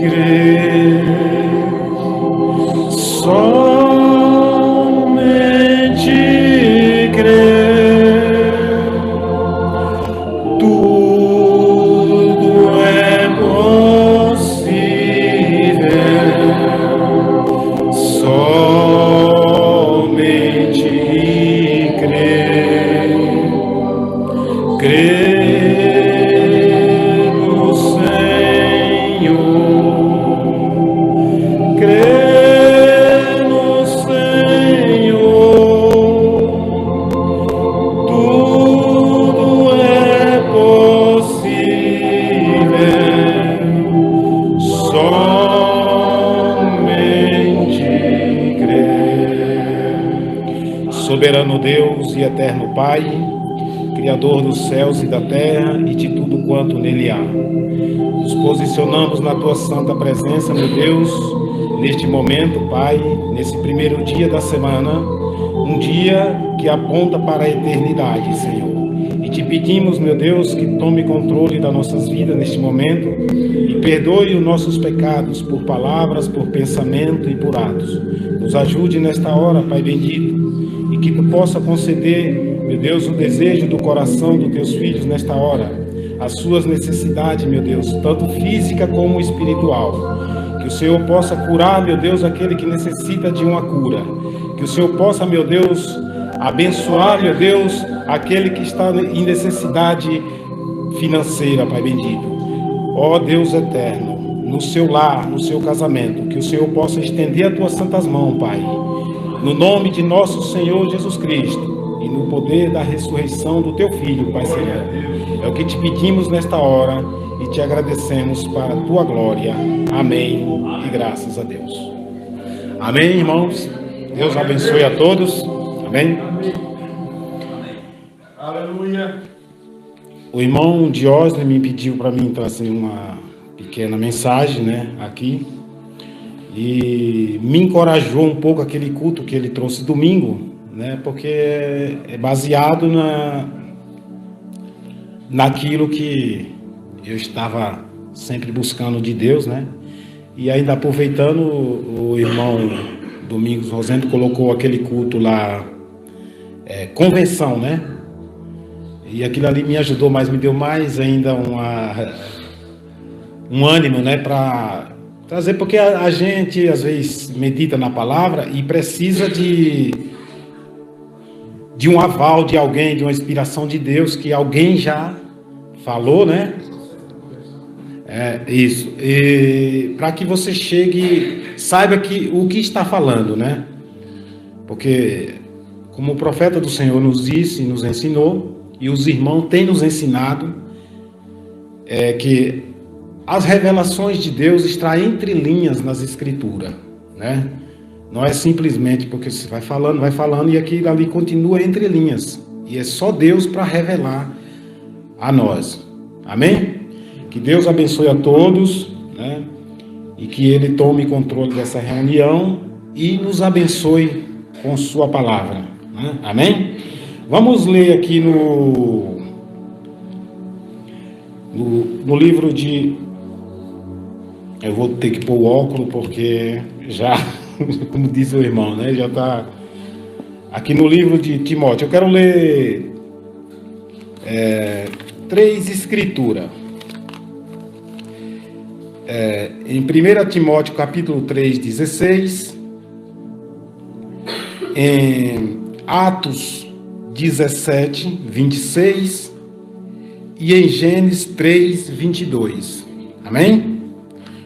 crer, somente crer. Tudo é possível, somente crer. Crer no Senhor, crer no Senhor, tudo é possível, somente crer. Soberano Deus e eterno Pai, Criador dos céus e da terra e de tudo quanto nele há, nos posicionamos na Tua santa presença, meu Deus, neste momento, Pai, nesse primeiro dia da semana, um dia que aponta para a eternidade, Senhor. E te pedimos, meu Deus, que tome controle das nossas vidas neste momento e perdoe os nossos pecados por palavras, por pensamento e por atos. Nos ajude nesta hora, Pai bendito, e que Tu possa conceder, meu Deus, o desejo do coração dos Teus filhos nesta hora, as suas necessidades, meu Deus, tanto física como espiritual. Que o Senhor possa curar, meu Deus, aquele que necessita de uma cura. Que o Senhor possa, meu Deus, abençoar, meu Deus, aquele que está em necessidade financeira, Pai bendito. Ó Deus eterno, no seu lar, no seu casamento, que o Senhor possa estender as Tuas santas mãos, Pai. No nome de nosso Senhor Jesus Cristo. E no poder da ressurreição do Teu Filho, Pai Senhor. É o que te pedimos nesta hora e te agradecemos para a Tua glória. Amém. E graças a Deus. Amém, irmãos. Deus abençoe a todos. Amém. Aleluia. O irmão Diógenes me pediu para mim trazer uma pequena mensagem, né, aqui. E me encorajou um pouco aquele culto que ele trouxe domingo, né? Porque é baseado naquilo que eu estava sempre buscando de Deus, né? E ainda aproveitando, o irmão Domingos Rosendo colocou aquele culto lá, convenção, né? E aquilo ali me ajudou mais, me deu mais ainda um ânimo, né? Para trazer, porque a gente às vezes medita na palavra e precisa de um aval de alguém, de uma inspiração de Deus, que alguém já falou, né? Isso. E para que você chegue, saiba o que está falando, né? Porque, como o profeta do Senhor nos disse, nos ensinou, e os irmãos têm nos ensinado, que as revelações de Deus estão entre linhas nas Escrituras, né? Não é simplesmente porque você vai falando e aquilo ali continua entre linhas. E é só Deus para revelar a nós. Amém? Que Deus abençoe a todos, né? E que Ele tome controle dessa reunião e nos abençoe com Sua palavra, né? Amém? Vamos ler aqui no livro de... Eu vou ter que pôr o óculos porque já... Como diz o irmão, né? Já está aqui no livro de Timóteo. Eu quero ler 3 escrituras. Em 1 Timóteo capítulo 3, 16. Em Atos 17, 26. E em Gênesis 3, 22. Amém?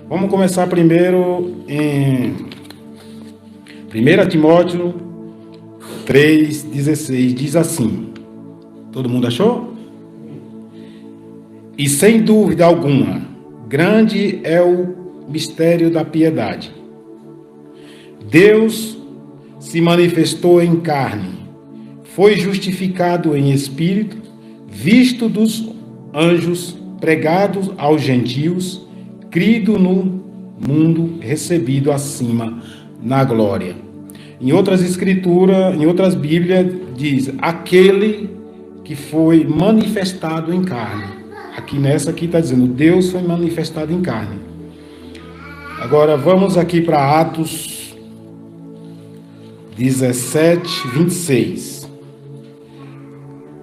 Vamos começar primeiro em 1 Timóteo 3,16 diz assim. Todo mundo achou? E sem dúvida alguma, grande é o mistério da piedade. Deus se manifestou em carne, foi justificado em espírito, visto dos anjos, pregado aos gentios, crido no mundo, recebido acima na glória. Em outras escrituras, em outras Bíblias, diz aquele que foi manifestado em carne. Aqui nessa aqui está dizendo Deus foi manifestado em carne. Agora vamos aqui para Atos 17, 26.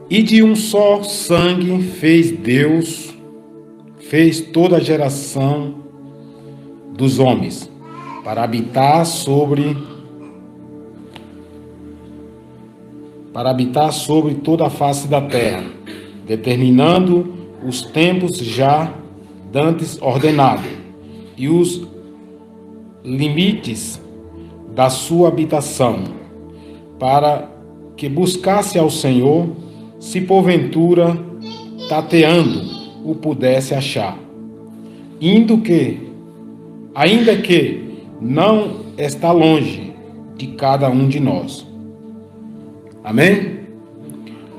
E de um só sangue fez Deus, fez toda a geração dos homens, para habitar sobre toda a face da terra, determinando os tempos já dantes ordenados e os limites da sua habitação, para que buscasse ao Senhor, se porventura tateando o pudesse achar, ainda que não está longe de cada um de nós. Amém?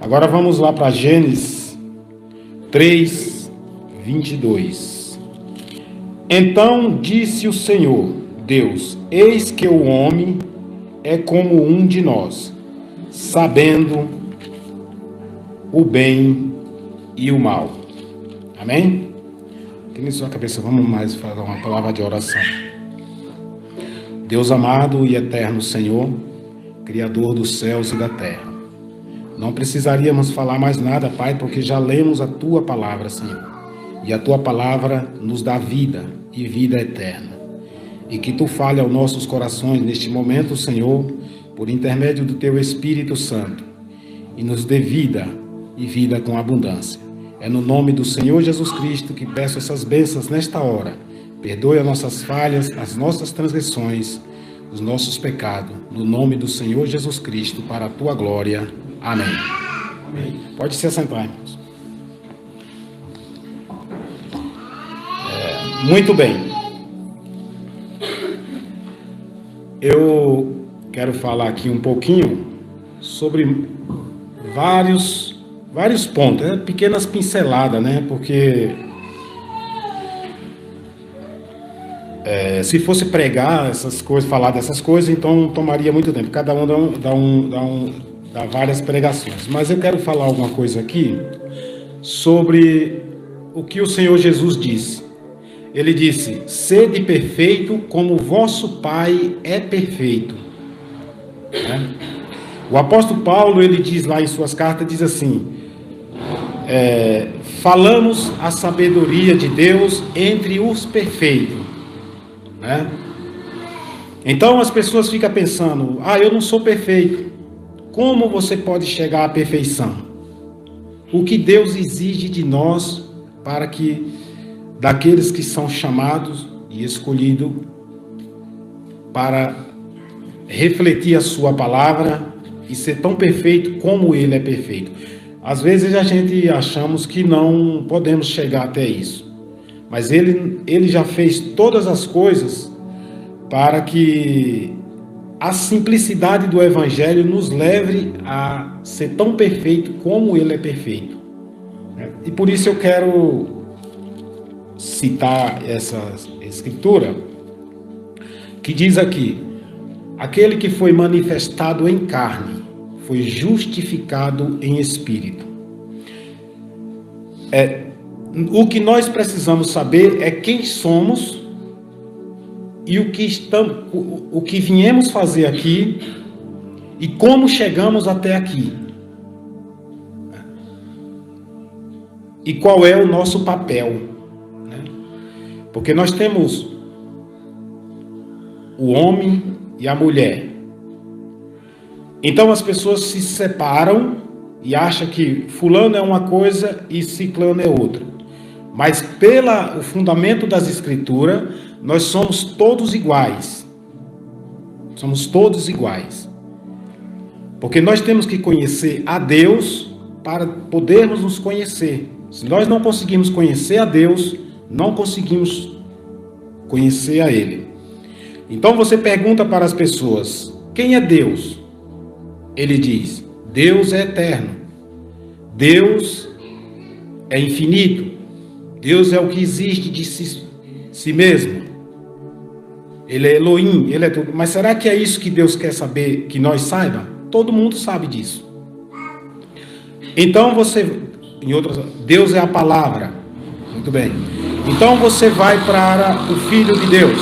Agora vamos lá para Gênesis 3, 22. Então disse o Senhor Deus: eis que o homem é como um de nós, sabendo o bem e o mal. Amém? Aqui na sua cabeça, vamos mais falar uma palavra de oração. Deus amado e eterno Senhor, Criador dos céus e da terra, não precisaríamos falar mais nada, Pai, porque já lemos a Tua palavra, Senhor. E a Tua palavra nos dá vida e vida eterna. E que Tu fale aos nossos corações neste momento, Senhor, por intermédio do Teu Espírito Santo, e nos dê vida e vida com abundância. É no nome do Senhor Jesus Cristo que peço essas bênçãos nesta hora. Perdoe as nossas falhas, as nossas transgressões, os nossos pecados, no nome do Senhor Jesus Cristo, para a Tua glória. Amém. Amém. Pode se assentar, irmãos. Muito bem. Eu quero falar aqui um pouquinho sobre vários pontos, pequenas pinceladas, né? Porque se fosse pregar essas coisas, falar dessas coisas, então tomaria muito tempo. Cada um dá várias pregações. Mas eu quero falar alguma coisa aqui sobre o que o Senhor Jesus disse. Ele disse: sede perfeito como vosso Pai é perfeito. Né? O apóstolo Paulo, ele diz lá em suas cartas, diz assim: falamos a sabedoria de Deus entre os perfeitos. Né? Então as pessoas ficam pensando: eu não sou perfeito. Como você pode chegar à perfeição? O que Deus exige de nós para que daqueles que são chamados e escolhidos para refletir a sua palavra e ser tão perfeito como Ele é perfeito. Às vezes a gente achamos que não podemos chegar até isso, mas Ele já fez todas as coisas para que a simplicidade do Evangelho nos leve a ser tão perfeito como Ele é perfeito. E por isso eu quero citar essa escritura que diz aqui: aquele que foi manifestado em carne foi justificado em espírito. O que nós precisamos saber é quem somos e o que viemos fazer aqui e como chegamos até aqui. E qual é o nosso papel. Porque nós temos o homem e a mulher. Então as pessoas se separam e acham que fulano é uma coisa e ciclano é outra. Mas pelo fundamento das escrituras, nós somos todos iguais. Somos todos iguais. Porque nós temos que conhecer a Deus para podermos nos conhecer. Se nós não conseguimos conhecer a Deus, não conseguimos conhecer a Ele. Então você pergunta para as pessoas: quem é Deus? Ele diz: Deus é eterno. Deus é infinito. Deus é o que existe de si mesmo. Ele é Elohim, Ele é tudo. Mas será que é isso que Deus quer saber que nós saiba? Todo mundo sabe disso. Então Deus é a palavra. Muito bem. Então você vai para o Filho de Deus.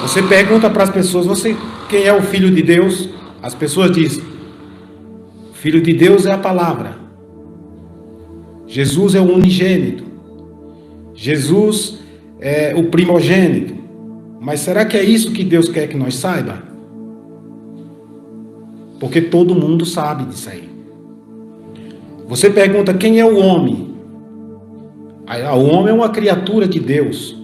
Você pergunta para as pessoas, quem é o Filho de Deus? As pessoas dizem, o Filho de Deus é a palavra. Jesus é o unigênito. Jesus é o primogênito. Mas será que é isso que Deus quer que nós saiba? Porque todo mundo sabe disso aí. Você pergunta quem é o homem? O homem é uma criatura de Deus.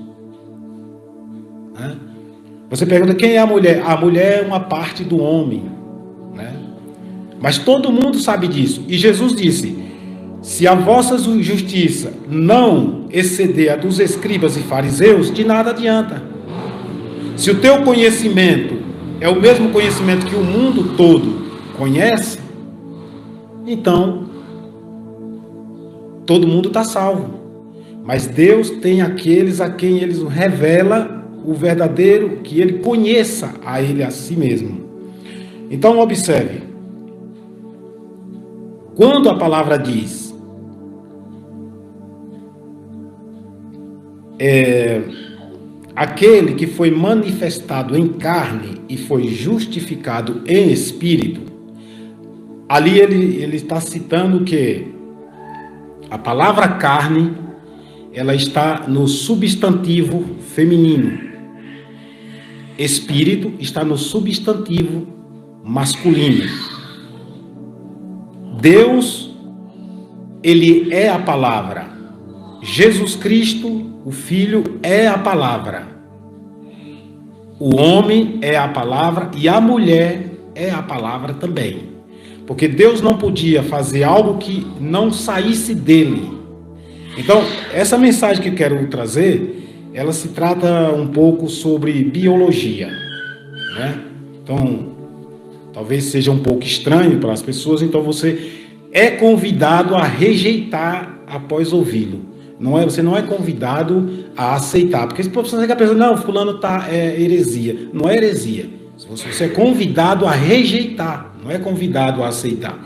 Você pergunta quem é a mulher? A mulher é uma parte do homem. Mas todo mundo sabe disso. E Jesus disse, se a vossa justiça não exceder a dos escribas e fariseus, de nada adianta. Se o teu conhecimento é o mesmo conhecimento que o mundo todo conhece, então todo mundo está salvo. Mas Deus tem aqueles a quem Ele revela o verdadeiro, que Ele conheça a Ele a si mesmo. Então observe, quando a palavra diz aquele que foi manifestado em carne e foi justificado em espírito, ali ele está citando que a palavra carne, ela está no substantivo feminino, espírito está no substantivo masculino. Deus, Ele é a palavra. Jesus Cristo, o Filho, é a palavra. O homem é a palavra e a mulher é a palavra também. Porque Deus não podia fazer algo que não saísse dele. Então, essa mensagem que eu quero trazer, ela se trata um pouco sobre biologia, Então, talvez seja um pouco estranho para as pessoas, então você é convidado a rejeitar após ouvi-lo. Você não é convidado a aceitar, porque se você fica pensando, não, fulano é heresia. Não é heresia. Você é convidado a rejeitar, não é convidado a aceitar.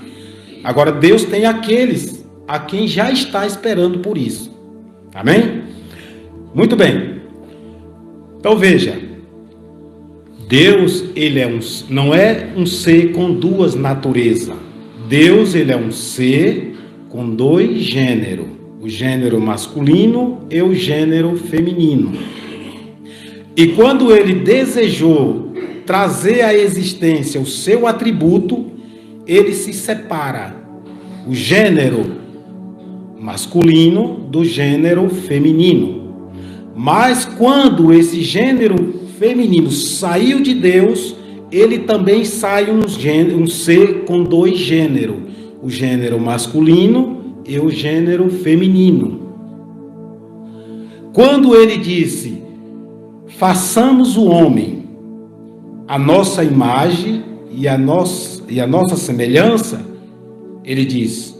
Agora, Deus tem aqueles a quem já está esperando por isso. Amém? Muito bem. Então veja, Deus, Ele não é um ser com duas naturezas. Deus, Ele é um ser com dois gêneros. O gênero masculino e o gênero feminino. E quando Ele desejou trazer à existência o seu atributo, Ele se separa o gênero masculino do gênero feminino. Mas quando esse gênero feminino saiu de Deus, ele também sai um ser com dois gêneros, o gênero masculino e o gênero feminino. Quando ele disse, façamos o homem a nossa imagem e a nossa semelhança, ele diz,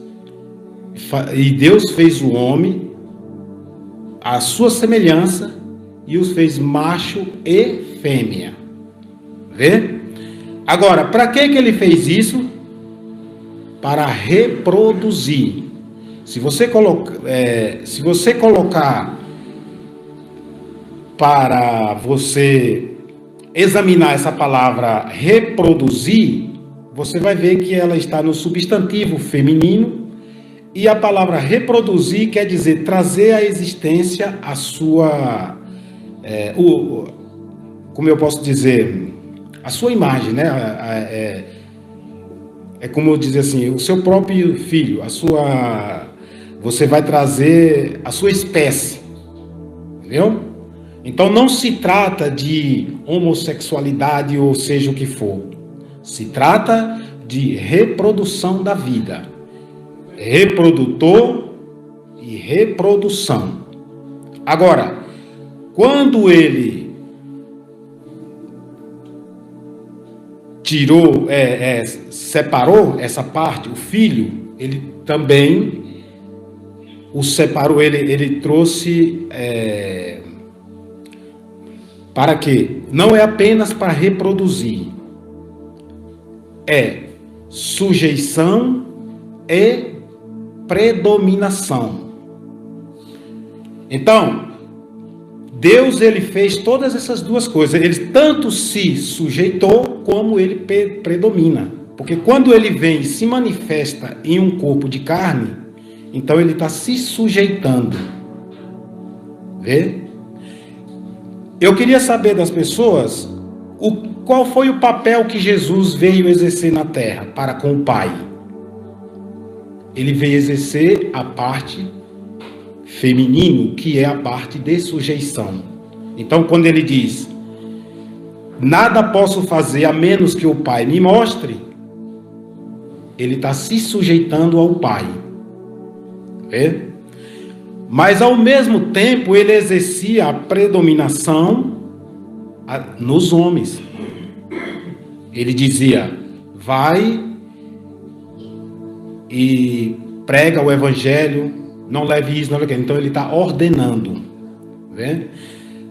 e Deus fez o homem à sua semelhança e os fez macho e fêmea. Vê? Agora, para que ele fez isso? Para reproduzir. Se você colocar para você examinar essa palavra reproduzir, você vai ver que ela está no substantivo feminino, e a palavra reproduzir quer dizer trazer à existência a sua, como eu posso dizer, a sua imagem, é como dizer assim, o seu próprio filho, você vai trazer a sua espécie, entendeu? Então não se trata de homossexualidade ou seja o que for, se trata de reprodução da vida, reprodutor e reprodução. Agora, quando ele separou essa parte, o filho, ele também o separou, ele trouxe para quê? Não é apenas para reproduzir, é sujeição e predominação. Então, Deus, ele fez todas essas duas coisas. Ele tanto se sujeitou como ele predomina. Porque quando ele vem e se manifesta em um corpo de carne, então ele está se sujeitando. Vê? Eu queria saber das pessoas qual foi o papel que Jesus veio exercer na terra para com o Pai. Ele veio exercer a parte feminino, que é a parte de sujeição. Então, quando ele diz: nada posso fazer a menos que o Pai me mostre, ele está se sujeitando ao Pai. Vê? Mas ao mesmo tempo ele exercia a predominação nos homens. Ele dizia: vai e prega o evangelho, não leve isso, não leve aquilo. Então ele está ordenando. Vê?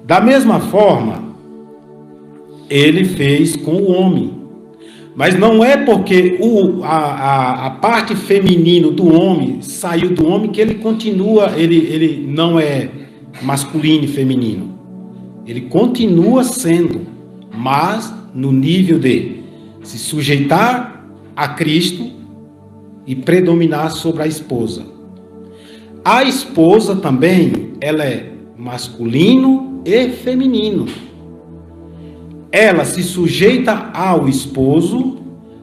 Da mesma forma, ele fez com o homem. Mas não é porque a parte feminina do homem saiu do homem que ele continua, ele não é masculino e feminino. Ele continua sendo, mas no nível de se sujeitar a Cristo e predominar sobre a esposa. A esposa também, ela é masculino e feminino. Ela se sujeita ao esposo,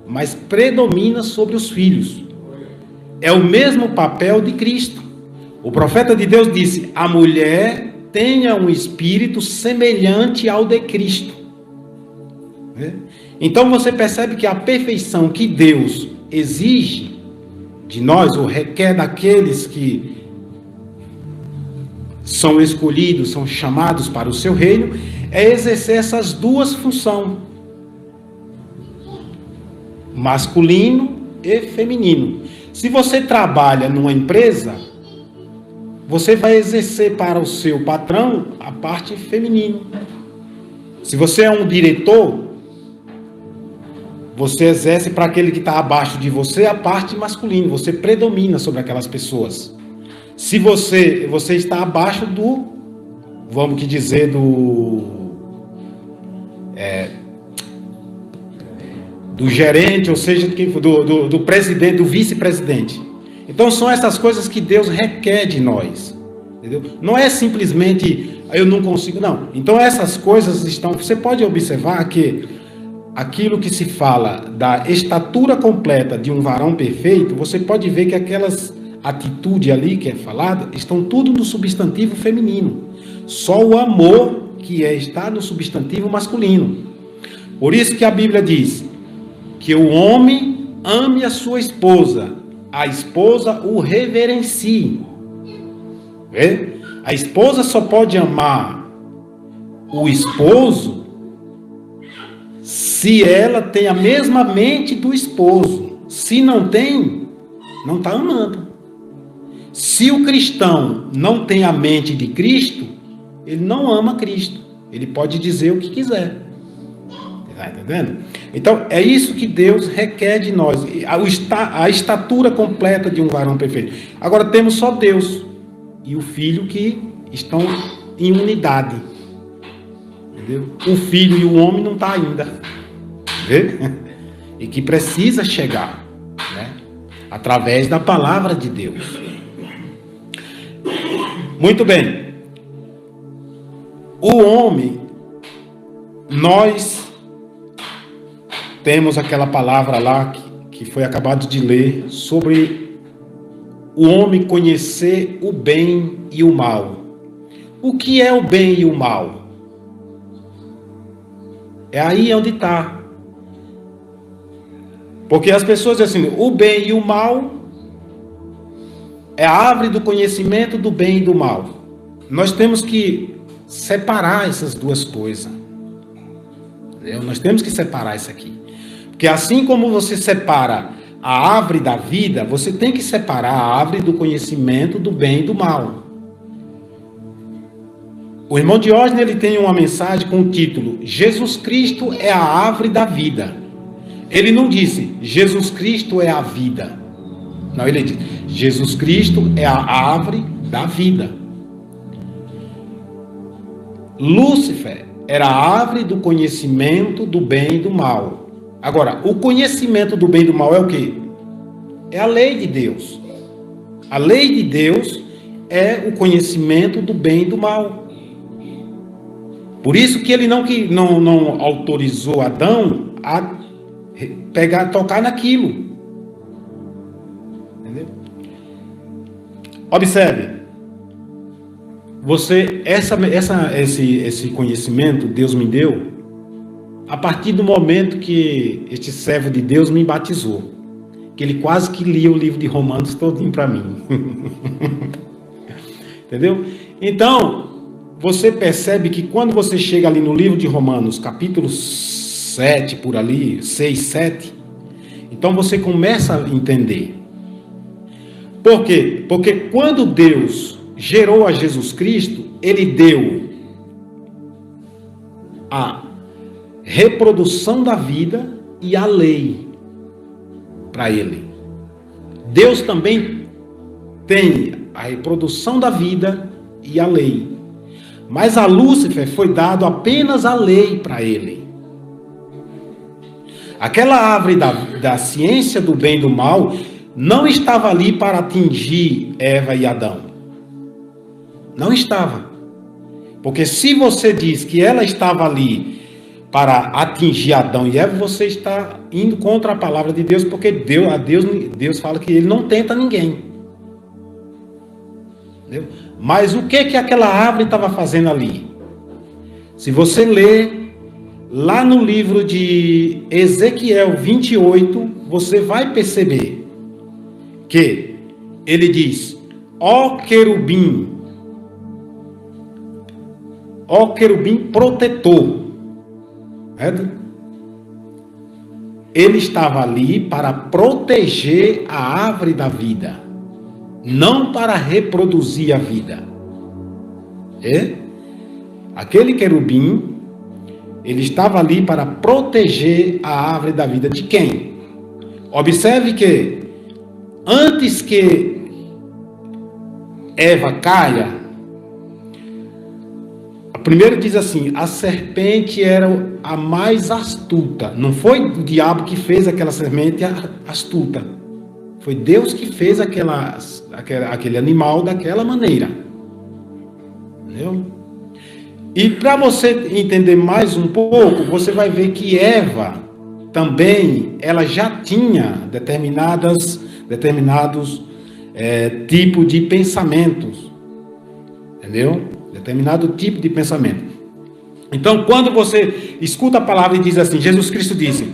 mas predomina sobre os filhos. É o mesmo papel de Cristo. O profeta de Deus disse: a mulher tenha um espírito semelhante ao de Cristo. Então você percebe que a perfeição que Deus exige de nós, ou requer daqueles que são escolhidos, são chamados para o seu reino, é exercer essas duas funções, masculino e feminino. Se você trabalha numa empresa, você vai exercer para o seu patrão a parte feminina. Se você é um diretor, você exerce para aquele que está abaixo de você a parte masculina, você predomina sobre aquelas pessoas. Se você está abaixo do, vamos que dizer, do gerente, ou seja, do presidente, do vice-presidente. Então são essas coisas que Deus requer de nós. Entendeu? Não é simplesmente eu não consigo, não. Então essas coisas estão. Você pode observar que aquilo que se fala da estatura completa de um varão perfeito, você pode ver que aquelas atitudes ali que é falada estão tudo no substantivo feminino. Só o amor que está no substantivo masculino. Por isso que a Bíblia diz que o homem ame a sua esposa, a esposa o reverencie. Vê? A esposa só pode amar o esposo se ela tem a mesma mente do esposo. Se não tem, não está amando. Se o cristão não tem a mente de Cristo, ele não ama Cristo. Ele pode dizer o que quiser. Está entendendo? Então, é isso que Deus requer de nós. A estatura completa de um varão perfeito. Agora, temos só Deus e o Filho que estão em unidade. Entendeu? O Filho e o homem não estão ainda. Vê? E que precisa chegar, né? Através da palavra de Deus. Muito bem. O homem, nós temos aquela palavra lá que foi acabado de ler sobre o homem conhecer o bem e o mal. O que é o bem e o mal? É aí onde está. Porque as pessoas dizem assim, o bem e o mal é a árvore do conhecimento do bem e do mal. Nós temos que separar essas duas coisas. Entendeu? Nós temos que separar isso aqui. Porque assim como você separa a árvore da vida, você tem que separar a árvore do conhecimento do bem e do mal. O irmão Diógenes, ele tem uma mensagem com o título Jesus Cristo é a árvore da vida. Ele não disse Jesus Cristo é a vida. Não, ele diz Jesus Cristo é a árvore da vida. Lúcifer era a árvore do conhecimento do bem e do mal. Agora, o conhecimento do bem e do mal é o quê? É a lei de Deus. A lei de Deus é o conhecimento do bem e do mal. Por isso que ele não autorizou Adão a tocar naquilo. Entendeu? Observe. Esse conhecimento Deus me deu a partir do momento que este servo de Deus me batizou. Que ele quase que lia o livro de Romanos todinho para mim. Entendeu? Então, você percebe que quando você chega ali no livro de Romanos, capítulo 7, por ali, 6, 7, então você começa a entender. Por quê? Porque quando Deus gerou a Jesus Cristo, ele deu a reprodução da vida e a lei para ele. Deus também tem a reprodução da vida e a lei. Mas a Lúcifer foi dado apenas a lei para ele. Aquela árvore da ciência do bem e do mal não estava ali para atingir Eva e Adão. Não estava. Porque se você diz que ela estava ali para atingir Adão e Eva, você está indo contra a palavra de Deus, porque Deus fala que ele não tenta ninguém. Entendeu? Mas o que aquela árvore estava fazendo ali? Se você ler lá no livro de Ezequiel 28, você vai perceber que ele diz: ó querubim protetor. Certo? Ele estava ali para proteger a árvore da vida, não para reproduzir a vida. Aquele querubim, ele estava ali para proteger a árvore da vida de quem? Observe que antes que Eva caia, primeiro diz assim: a serpente era a mais astuta. Não foi o diabo que fez aquela serpente astuta. Foi Deus que fez aquele animal daquela maneira. Entendeu? E para você entender mais um pouco, você vai ver que Eva também, ela já tinha determinados tipos de pensamentos. Entendeu? Determinado tipo de pensamento. Então, quando você escuta a palavra e diz assim, Jesus Cristo disse: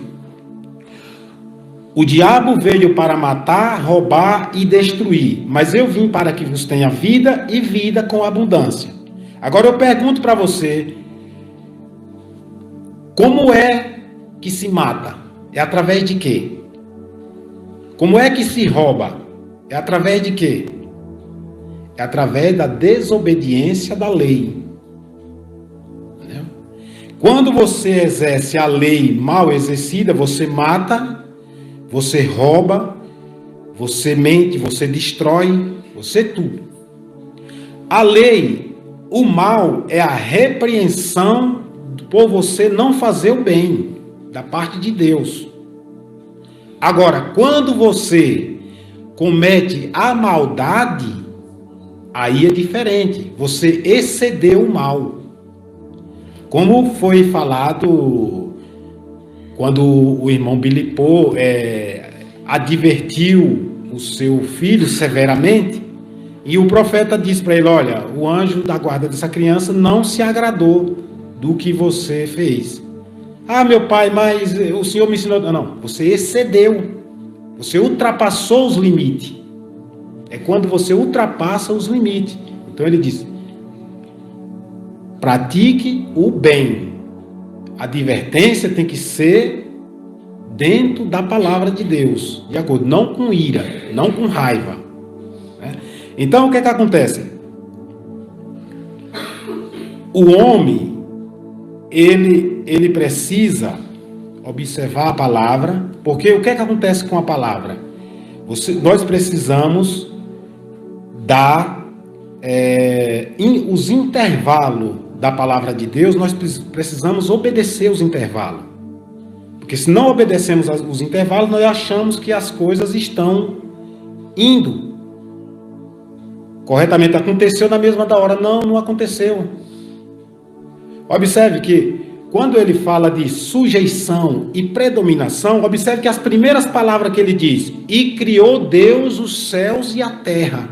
o diabo veio para matar, roubar e destruir, mas eu vim para que vos tenha vida e vida com abundância. Agora eu pergunto para você, como é que se mata? É através de quê? Como é que se rouba? É através de quê? É através da desobediência da lei. Entendeu? Quando você exerce a lei mal exercida, você mata, você rouba, você mente, você destrói, você tudo. A lei, o mal é a repreensão por você não fazer o bem, da parte de Deus. Agora, quando você comete a maldade, aí é diferente, você excedeu o mal. Como foi falado quando o irmão Billy Paul advertiu o seu filho severamente, e o profeta disse para ele: olha, o anjo da guarda dessa criança não se agradou do que você fez. Ah, meu pai, mas o senhor me ensinou. Não, você excedeu, você ultrapassou os limites. É quando você ultrapassa os limites. Então ele diz: pratique o bem. A advertência tem que ser dentro da palavra de Deus, de acordo, não com ira, não com raiva. Né? Então o que acontece? O homem, ele precisa observar a palavra, porque o que acontece com a palavra? Nós precisamos dar os intervalos da palavra de Deus, nós precisamos obedecer os intervalos. Porque se não obedecemos os intervalos, nós achamos que as coisas estão indo corretamente. Aconteceu na mesma da hora. Não, não aconteceu. Observe que quando ele fala de sujeição e predominação, observe que as primeiras palavras que ele diz: e criou Deus os céus e a terra.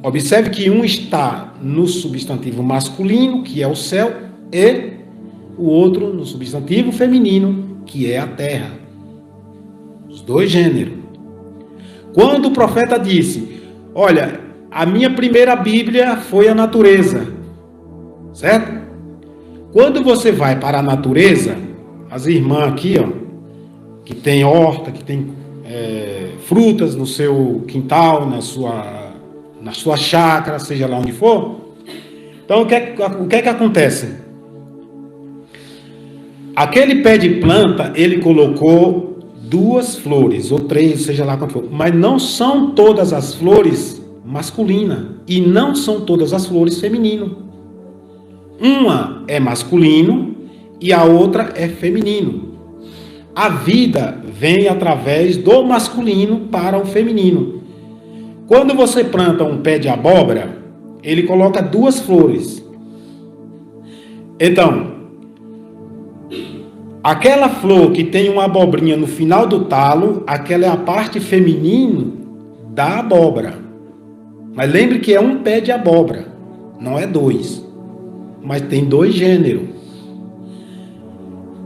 Observe que um está no substantivo masculino, que é o céu, e o outro no substantivo feminino, que é a terra. Os dois gêneros. Quando o profeta disse: olha, a minha primeira Bíblia foi a natureza, certo? Quando você vai para a natureza, as irmãs aqui, ó, que tem horta, que tem frutas no seu quintal, na sua chácara, seja lá onde for. Então, o que é que acontece? Aquele pé de planta, ele colocou 2 flores, ou 3, seja lá quanto for. Mas não são todas as flores masculinas, e não são todas as flores femininas. Uma é masculino e a outra é feminino. A vida vem através do masculino para o feminino. Quando você planta um pé de abóbora, ele coloca 2 flores. Então, aquela flor que tem uma abobrinha no final do talo, aquela é a parte feminina da abóbora. Mas lembre que é um pé de abóbora, não é 2. Mas tem 2 gêneros.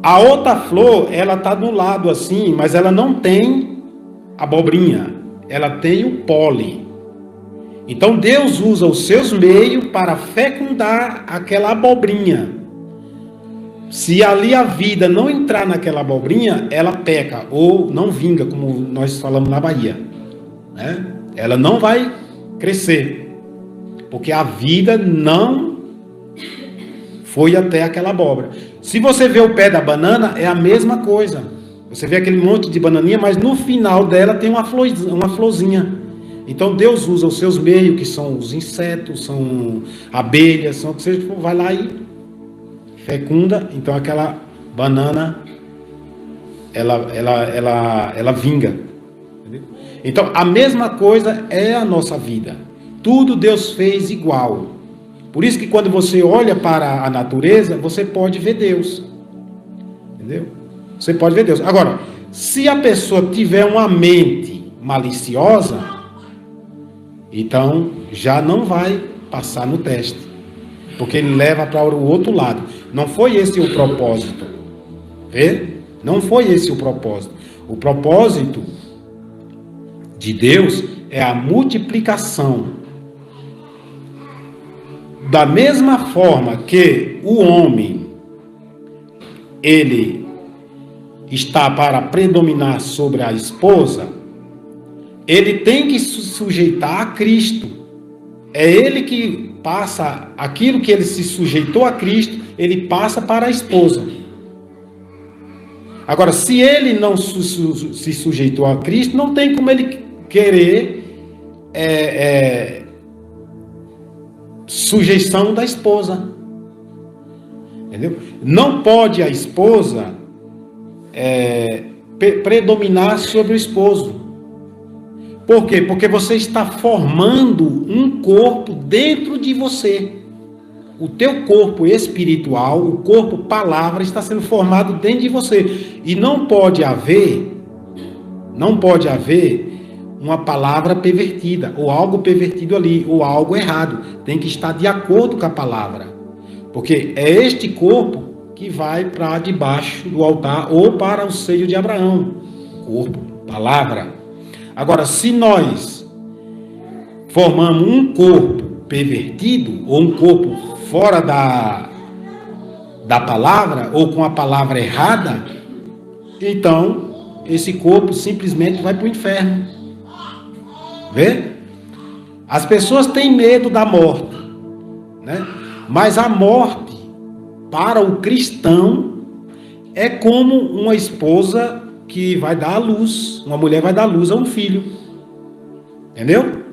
A outra flor, ela está do lado assim, mas ela não tem abobrinha, ela tem o pólen. Então Deus usa os seus meios para fecundar aquela abobrinha. Se ali a vida não entrar naquela abobrinha, ela peca ou não vinga, como nós falamos na Bahia, né? Ela não vai crescer, porque a vida não foi até aquela abóbora. Se você vê o pé da banana, é a mesma coisa. Você vê aquele monte de bananinha, mas no final dela tem uma florzinha. Então Deus usa os seus meios, que são os insetos, são abelhas, são o que você vai lá e fecunda. Então aquela banana, ela vinga. Entendeu? Então a mesma coisa é a nossa vida. Tudo Deus fez igual. Por isso que quando você olha para a natureza, você pode ver Deus. Entendeu? Você pode ver Deus. Agora, se a pessoa tiver uma mente maliciosa, então já não vai passar no teste. Porque ele leva para o outro lado. Não foi esse o propósito. Vê? Não foi esse o propósito. O propósito de Deus é a multiplicação. Da mesma forma que o homem, ele está para predominar sobre a esposa, ele tem que se sujeitar a Cristo. É ele que passa aquilo que ele se sujeitou a Cristo, ele passa para a esposa. Agora, se ele não se sujeitou a Cristo, não tem como ele querer sujeição da esposa. Entendeu? Não pode a esposa predominar sobre o esposo. Por quê? Porque você está formando um corpo dentro de você. O teu corpo espiritual, o corpo palavra, está sendo formado dentro de você. E não pode haver uma palavra pervertida, ou algo pervertido ali, ou algo errado. Tem que estar de acordo com a palavra. Porque é este corpo que vai para debaixo do altar, ou para o seio de Abraão. Corpo, palavra. Agora, se nós formamos um corpo pervertido, ou um corpo fora da palavra, ou com a palavra errada, então esse corpo simplesmente vai para o inferno. Vê? As pessoas têm medo da morte, né? Mas a morte para o cristão é como uma esposa que vai dar à luz, uma mulher vai dar à luz a um filho. Entendeu?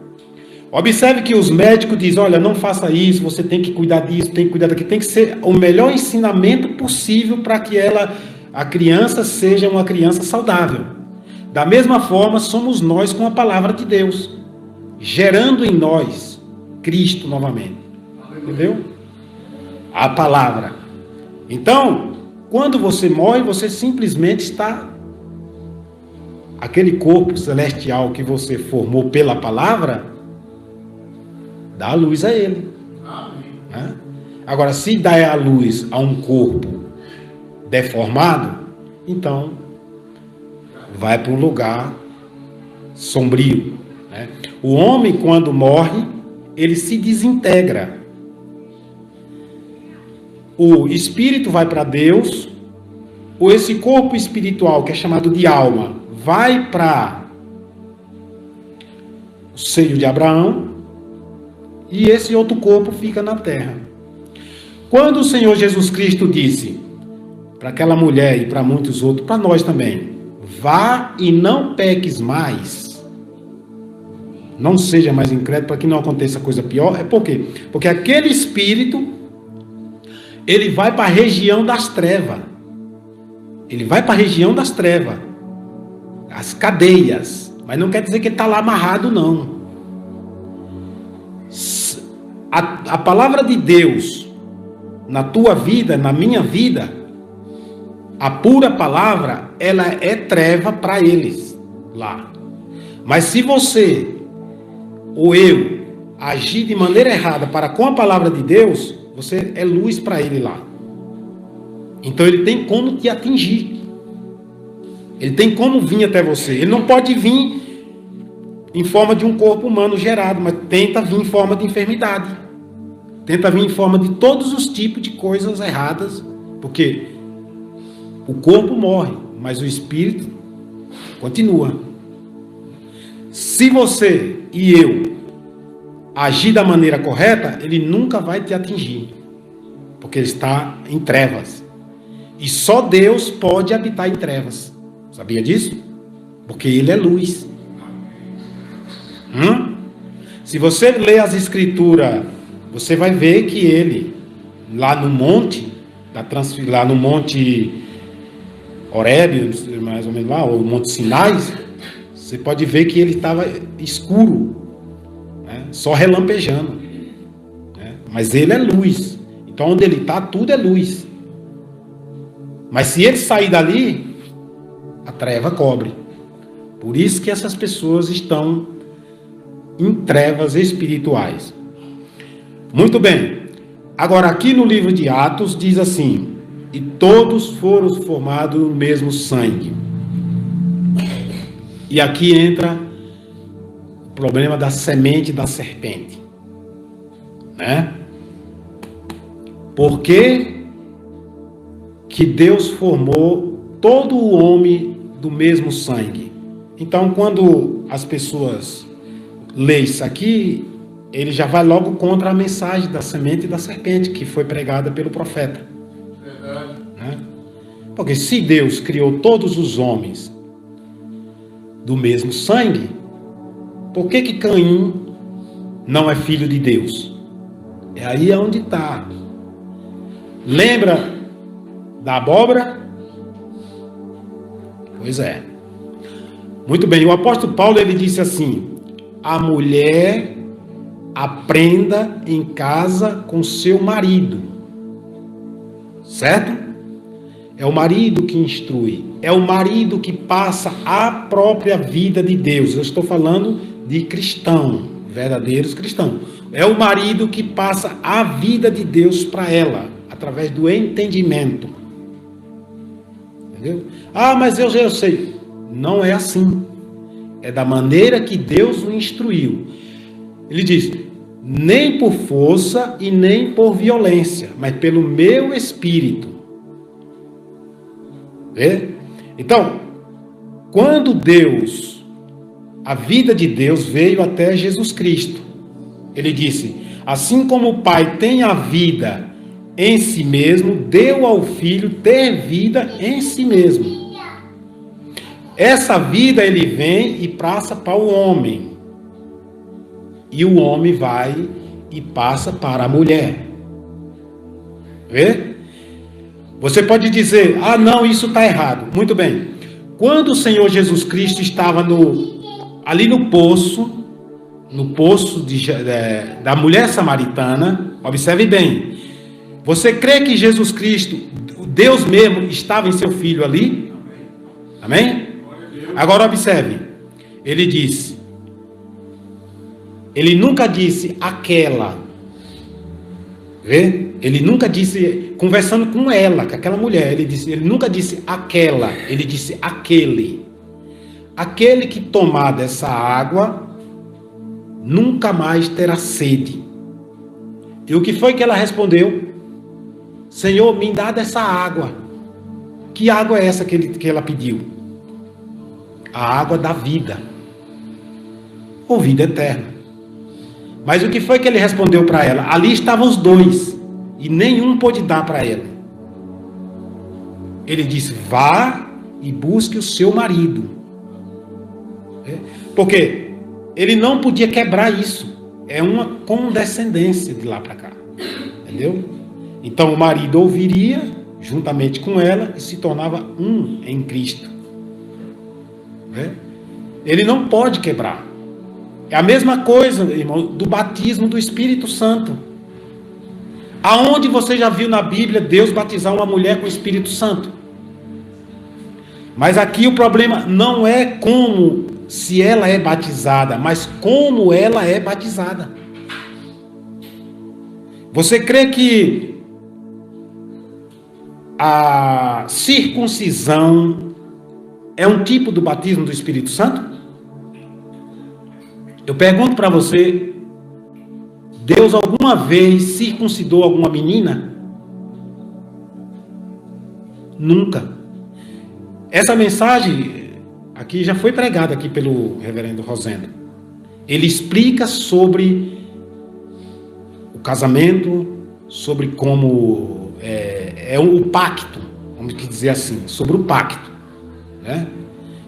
Observe que os médicos dizem, olha, não faça isso, você tem que cuidar disso, tem que cuidar daquilo, tem que ser o melhor ensinamento possível para que a criança seja uma criança saudável. Da mesma forma, somos nós com a palavra de Deus, gerando em nós Cristo novamente. Entendeu? A palavra. Então, quando você morre, você simplesmente está... Aquele corpo celestial que você formou pela palavra, dá a luz a ele. Né? Agora, se dá a luz a um corpo deformado, então vai para um lugar sombrio. Né? O homem, quando morre, ele se desintegra. O espírito vai para Deus, ou esse corpo espiritual, que é chamado de alma, vai para o seio de Abraão, e esse outro corpo fica na terra. Quando o Senhor Jesus Cristo disse para aquela mulher e para muitos outros, para nós também, vá e não peques mais, não seja mais incrédulo, para que não aconteça coisa pior. É por quê? Porque aquele espírito, ele vai para a região das trevas. Ele vai para a região das trevas, as cadeias, mas não quer dizer que ele está lá amarrado, não. A palavra de Deus na tua vida, na minha vida, a pura palavra, ela é treva para eles lá. Mas se você ou eu agir de maneira errada para com a palavra de Deus, você é luz para ele lá. Então ele tem como te atingir. Ele tem como vir até você. Ele não pode vir em forma de um corpo humano gerado, mas tenta vir em forma de enfermidade. Tenta vir em forma de todos os tipos de coisas erradas, porque o corpo morre, mas o espírito continua. Se você e eu agir da maneira correta, ele nunca vai te atingir, porque ele está em trevas. E só Deus pode habitar em trevas. Sabia disso? Porque ele é luz. Se você ler as escrituras, você vai ver que ele, lá no monte, lá no monte Horebe, mais ou menos lá, ou Monte Sinai, você pode ver que ele estava escuro, né? Só relampejando, né? Mas ele é luz. Então onde ele está, tudo é luz. Mas se ele sair dali, a treva cobre. Por isso que essas pessoas estão em trevas espirituais. Muito bem. Agora aqui no livro de Atos diz assim: e todos foram formados no mesmo sangue. E aqui entra o problema da semente da serpente, né? Por que Deus formou todo o homem do mesmo sangue? Então, quando as pessoas leem isso aqui, ele já vai logo contra a mensagem da semente da serpente que foi pregada pelo profeta. Verdade. Né? Porque se Deus criou todos os homens do mesmo sangue, por que Caim não é filho de Deus? É aí onde está. Lembra da abóbora? Pois é. Muito bem, o apóstolo Paulo ele disse assim: a mulher aprenda em casa com seu marido. Certo? É o marido que instrui. É o marido que passa a própria vida de Deus. Eu estou falando de cristão, verdadeiros cristãos. É o marido que passa a vida de Deus para ela, através do entendimento. Entendeu? Ah, mas eu sei. Não é assim. É da maneira que Deus o instruiu. Ele diz: nem por força e nem por violência, mas pelo meu espírito. Vê? Então, quando a vida de Deus veio até Jesus Cristo, ele disse: assim como o Pai tem a vida em si mesmo, deu ao Filho ter vida em si mesmo. Essa vida ele vem e passa para o homem. e o homem vai e passa para a mulher. Vê? Você pode dizer, ah não, isso está errado. Muito bem. Quando o Senhor Jesus Cristo estava ali no poço da mulher samaritana, observe bem, você crê que Jesus Cristo, Deus mesmo, estava em seu filho ali? Amém? Agora observe, ele nunca disse aquela, vê? Ele nunca disse, conversando com ela, com aquela mulher, ele nunca disse aquela, ele disse aquele. Aquele que tomar dessa água nunca mais terá sede. E o que foi que ela respondeu? Senhor, me dá dessa água. Que água é essa que ela pediu? A água da vida, ou vida eterna. Mas o que foi que ele respondeu para ela? Ali estavam os dois, e nenhum pôde dar para ela. Ele disse, vá e busque o seu marido. Porque ele não podia quebrar isso. É uma condescendência de lá para cá. Entendeu? Então o marido ouviria juntamente com ela e se tornava um em Cristo. Ele não pode quebrar. É a mesma coisa, irmão, do batismo do Espírito Santo. Aonde você já viu na Bíblia Deus batizar uma mulher com o Espírito Santo? Mas aqui o problema não é como se ela é batizada, mas como ela é batizada. Você crê que a circuncisão é um tipo do batismo do Espírito Santo? Eu pergunto para você, Deus alguma vez circuncidou alguma menina? Nunca. Essa mensagem aqui já foi pregada aqui pelo reverendo Rosendo. Ele explica sobre o casamento, sobre como é o pacto, vamos dizer assim, sobre o pacto, né?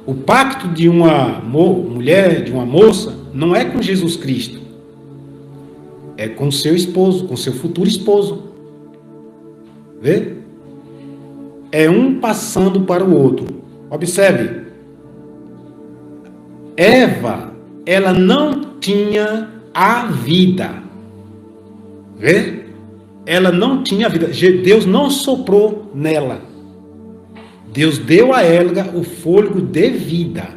O pacto de uma mulher, de uma moça, não é com Jesus Cristo. É com seu esposo, com seu futuro esposo. Vê? É um passando para o outro. Observe. Eva, ela não tinha a vida. Vê? Ela não tinha a vida. Deus não soprou nela. Deus deu a ela o fôlego de vida,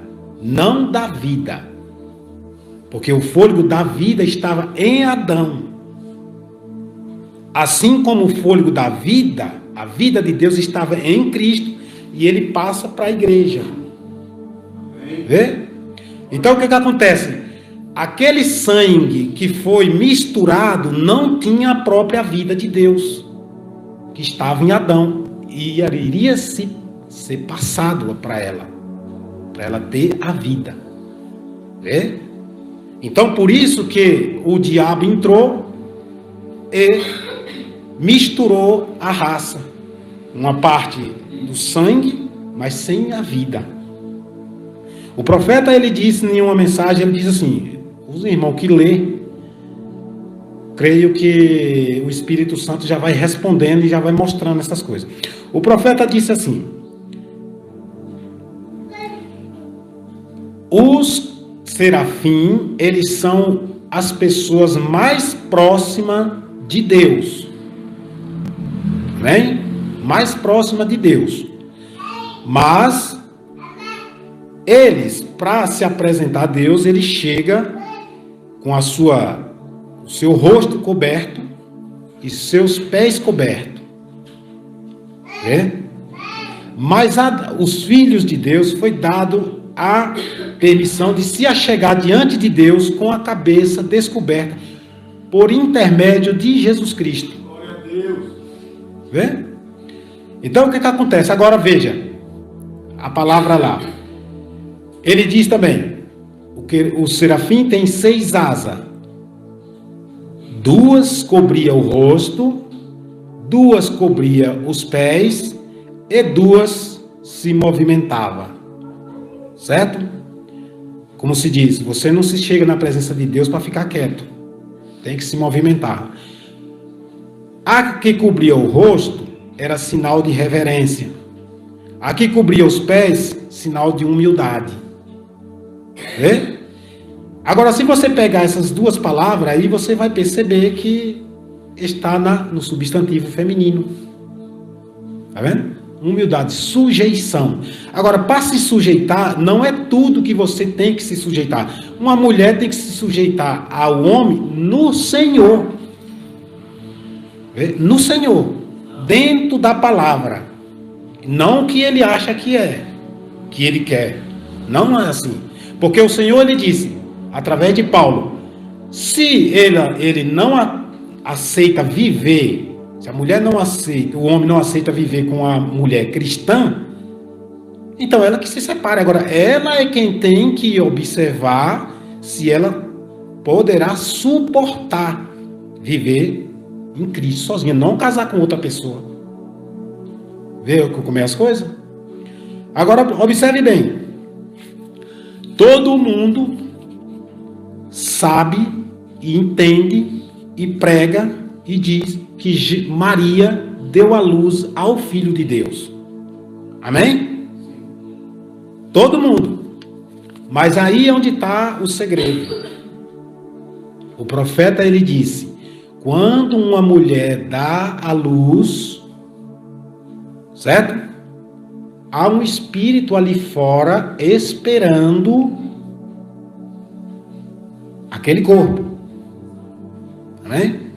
não da vida. Porque o fôlego da vida estava em Adão. Assim como o fôlego da vida, a vida de Deus estava em Cristo, e ele passa para a igreja. Vê? Então o que acontece? Aquele sangue que foi misturado não tinha a própria vida de Deus, que estava em Adão, e iria ser passado para ela ter a vida. Vê? Então por isso que o diabo entrou e misturou a raça, uma parte do sangue, mas sem a vida. O profeta, ele disse em uma mensagem, ele diz assim, os irmãos que lê, creio que o Espírito Santo já vai respondendo e já vai mostrando essas coisas. O profeta disse assim, os serafim, eles são as pessoas mais próximas de Deus. Amém? Mais próximas de Deus. Mas eles, para se apresentar a Deus, ele chega com o seu rosto coberto e seus pés cobertos. Mas os filhos de Deus foi dado a permissão de se achegar diante de Deus com a cabeça descoberta por intermédio de Jesus Cristo. Glória a Deus. Vê? Então o que acontece? Agora veja a palavra lá. Ele diz também, o serafim tem 6 asas. 2 cobria o rosto, 2 cobria os pés e 2 se movimentava. Certo? Como se diz, você não se chega na presença de Deus para ficar quieto. Tem que se movimentar. A que cobria o rosto era sinal de reverência. A que cobria os pés, sinal de humildade. Vê? Agora, se você pegar essas duas palavras, aí você vai perceber que está no substantivo feminino. Tá vendo? Humildade, sujeição. Agora, para se sujeitar, não é tudo que você tem que se sujeitar. Uma mulher tem que se sujeitar ao homem no Senhor. Vê? No Senhor. Dentro da palavra. Não o que ele acha que é. Que ele quer. Não é assim. Porque o Senhor, ele disse, através de Paulo, se ele não aceita viver, se a mulher não aceita, o homem não aceita viver com a mulher cristã, então ela que se separe. Agora, ela é quem tem que observar se ela poderá suportar viver em Cristo sozinha, não casar com outra pessoa. Vê como é as coisas? Agora, observe bem. Todo mundo sabe e entende e prega e diz que Maria deu à luz ao Filho de Deus. Amém? Todo mundo. Mas aí é onde está o segredo. O profeta, ele disse, quando uma mulher dá à luz, certo? Há um espírito ali fora esperando aquele corpo. Amém?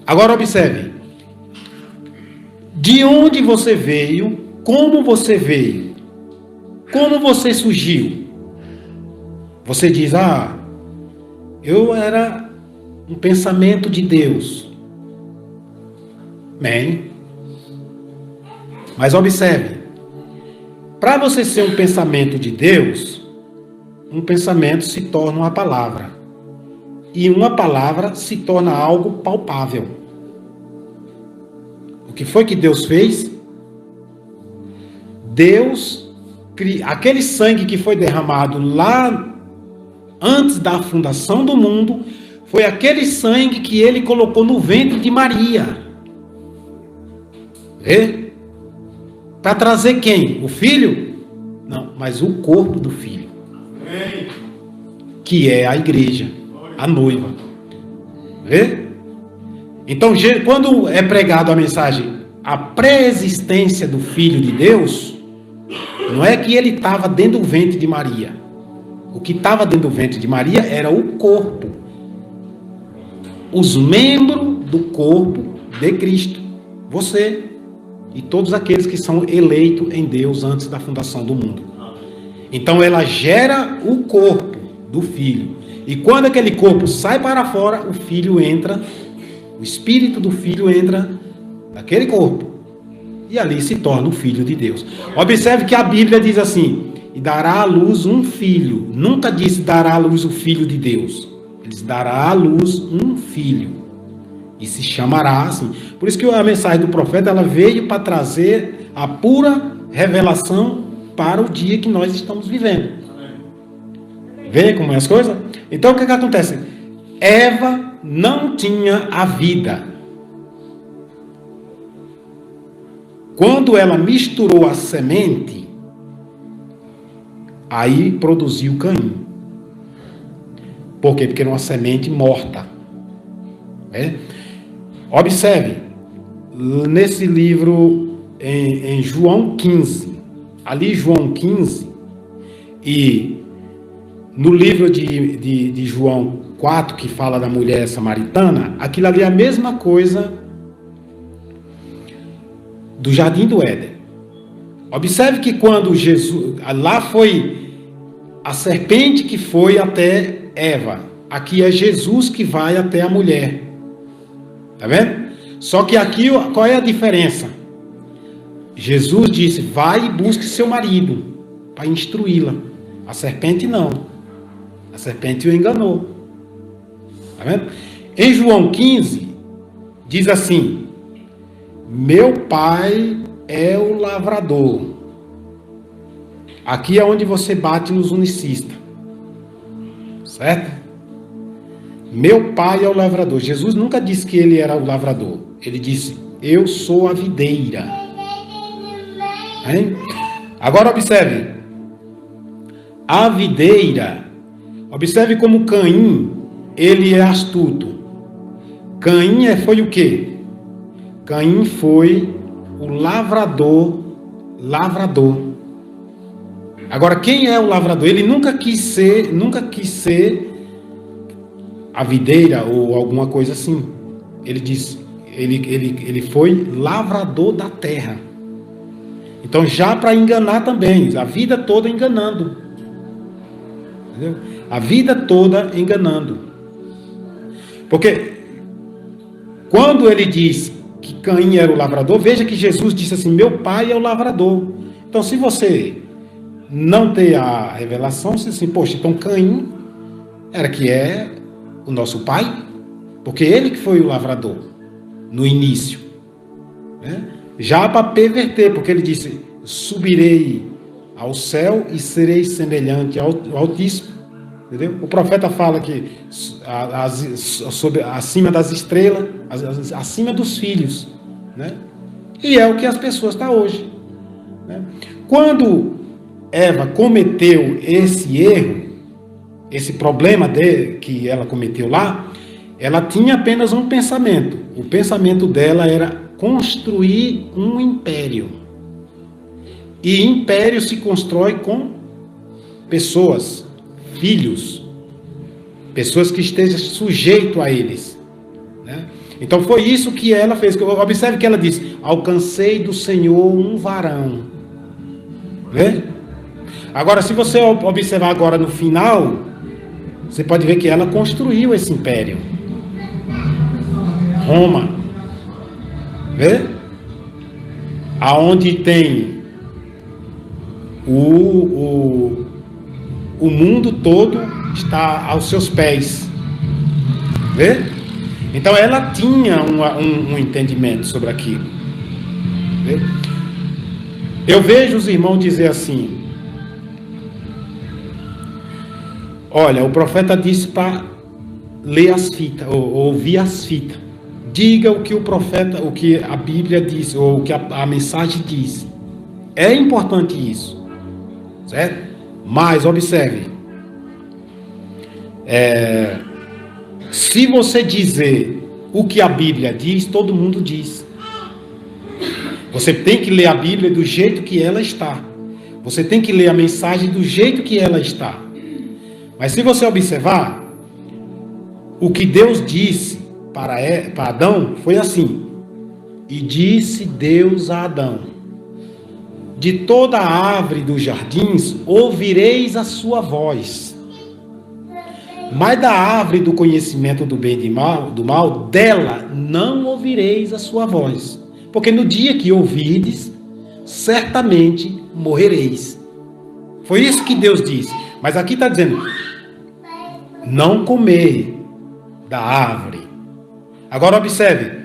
Agora observe. De onde você veio, como você veio, como você surgiu. Você diz, eu era um pensamento de Deus. Amém? Mas observe. Para você ser um pensamento de Deus, um pensamento se torna uma palavra. E uma palavra se torna algo palpável. O que foi que Deus fez? Deus, aquele sangue que foi derramado lá antes da fundação do mundo, foi aquele sangue que ele colocou no ventre de Maria. Vê? Para trazer quem? O filho? Não, mas o corpo do filho. Que é a igreja, a noiva. Vê? Então, quando é pregado a mensagem, a pré-existência do Filho de Deus, não é que ele estava dentro do ventre de Maria. O que estava dentro do ventre de Maria era o corpo. Os membros do corpo de Cristo. Você e todos aqueles que são eleitos em Deus antes da fundação do mundo. Então ela gera o corpo do filho. E quando aquele corpo sai para fora, o filho entra, o espírito do filho entra naquele corpo. E ali se torna o filho de Deus. Observe que a Bíblia diz assim, e dará à luz um filho. Nunca disse dará à luz o filho de Deus. Ele diz dará à luz um filho. E se chamará assim. Por isso que a mensagem do profeta, ela veio para trazer a pura revelação para o dia que nós estamos vivendo. Vê como é as coisas? Então o que acontece? Eva não tinha a vida. Quando ela misturou a semente, aí produziu Caim. Por quê? Porque era uma semente morta. Observe, nesse livro, em João 15, ali João 15, e no livro de João 4, que fala da mulher samaritana, aquilo ali é a mesma coisa do Jardim do Éden. Observe que quando Jesus, lá foi a serpente que foi até Eva, aqui é Jesus que vai até a mulher. Tá vendo? Só que aqui, qual é a diferença? Jesus disse, vai e busque seu marido, para instruí-la. A serpente não. A serpente o enganou. Tá vendo? Em João 15, diz assim, meu pai é o lavrador. Aqui é onde você bate nos unicistas. certo? Meu pai é o lavrador. Jesus nunca disse que ele era o lavrador. Ele disse, eu sou a videira. Hein? Agora observe. A videira. Observe como Caim, ele é astuto. Caim foi o quê? Caim foi o lavrador. Agora, quem é o lavrador? Ele nunca quis ser a videira ou alguma coisa assim. Ele disse, ele foi lavrador da terra. Então, já para enganar também, a vida toda enganando. Entendeu? A vida toda enganando. Porque quando ele diz que Caim era o lavrador, veja que Jesus disse assim, meu pai é o lavrador. Então, se você não ter a revelação, você diz assim, poxa, então Caim era que é o nosso pai, porque ele que foi o lavrador no início, né? Já para perverter, porque ele disse, subirei ao céu e serei semelhante ao Altíssimo, entendeu? O profeta fala que acima das estrelas, acima dos filhos, né? E é o que as pessoas estão hoje, né? Quando Eva cometeu esse erro, esse problema que ela cometeu lá, ela tinha apenas um pensamento. O pensamento dela era construir um império. E império se constrói com pessoas, filhos, pessoas que estejam sujeitos a eles, né? Então foi isso que ela fez. Observe que ela disse, alcancei do Senhor um varão. Vê? Agora, se você observar agora no final, você pode ver que ela construiu esse império. Roma. Vê? Aonde tem o mundo todo está aos seus pés. Vê? Então ela tinha um entendimento sobre aquilo. Vê? Eu vejo os irmãos dizer assim, olha, o profeta disse para ler as fitas, ou ouvir as fitas. Diga o que o profeta, o que a Bíblia diz, ou o que a mensagem diz. É importante isso, certo? Mas observe, se você dizer o que a Bíblia diz, todo mundo diz. Você tem que ler a Bíblia do jeito que ela está. Você tem que ler a mensagem do jeito que ela está. Mas se você observar, o que Deus disse para Adão foi assim, e disse Deus a Adão, de toda a árvore dos jardins ouvireis a sua voz, mas da árvore do conhecimento do bem e do mal, dela não ouvireis a sua voz, porque no dia que ouvirdes, certamente morrereis. Foi isso que Deus disse. Mas aqui está dizendo, não comer da árvore. Agora observe,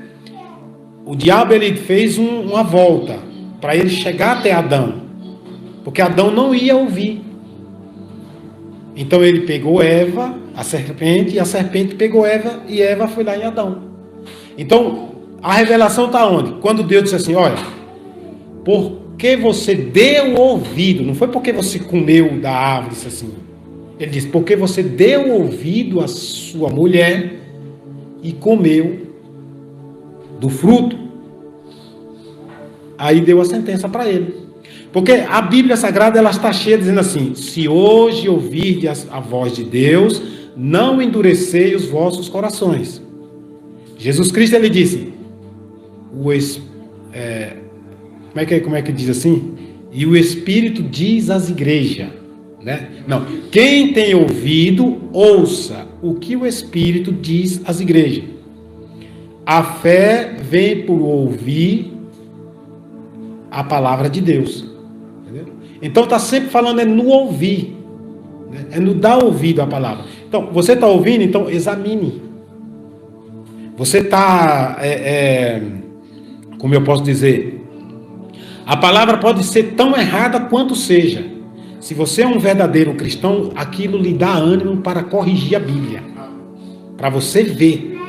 o diabo ele fez uma volta para ele chegar até Adão, porque Adão não ia ouvir. Então ele pegou Eva, a serpente, e a serpente pegou Eva, e Eva foi lá em Adão. Então a revelação está onde? Quando Deus disse assim, olha, porque você deu ouvido, não foi porque você comeu da árvore, disse assim. Ele disse, porque você deu ouvido à sua mulher e comeu do fruto. Aí deu a sentença para ele. Porque a Bíblia Sagrada ela está cheia dizendo assim, se hoje ouvirdes a voz de Deus, não endurecei os vossos corações. Jesus Cristo ele disse, como é que diz assim? E o Espírito diz às igrejas, né? Não, quem tem ouvido, ouça o que o Espírito diz às igrejas. A fé vem por ouvir a palavra de Deus. Entendeu? Então está sempre falando no ouvir, né? É no dar ouvido à palavra. Então, você está ouvindo, então examine. Você está, como eu posso dizer, a palavra pode ser tão errada quanto seja. Se você é um verdadeiro cristão, aquilo lhe dá ânimo para corrigir a Bíblia. Para você ver.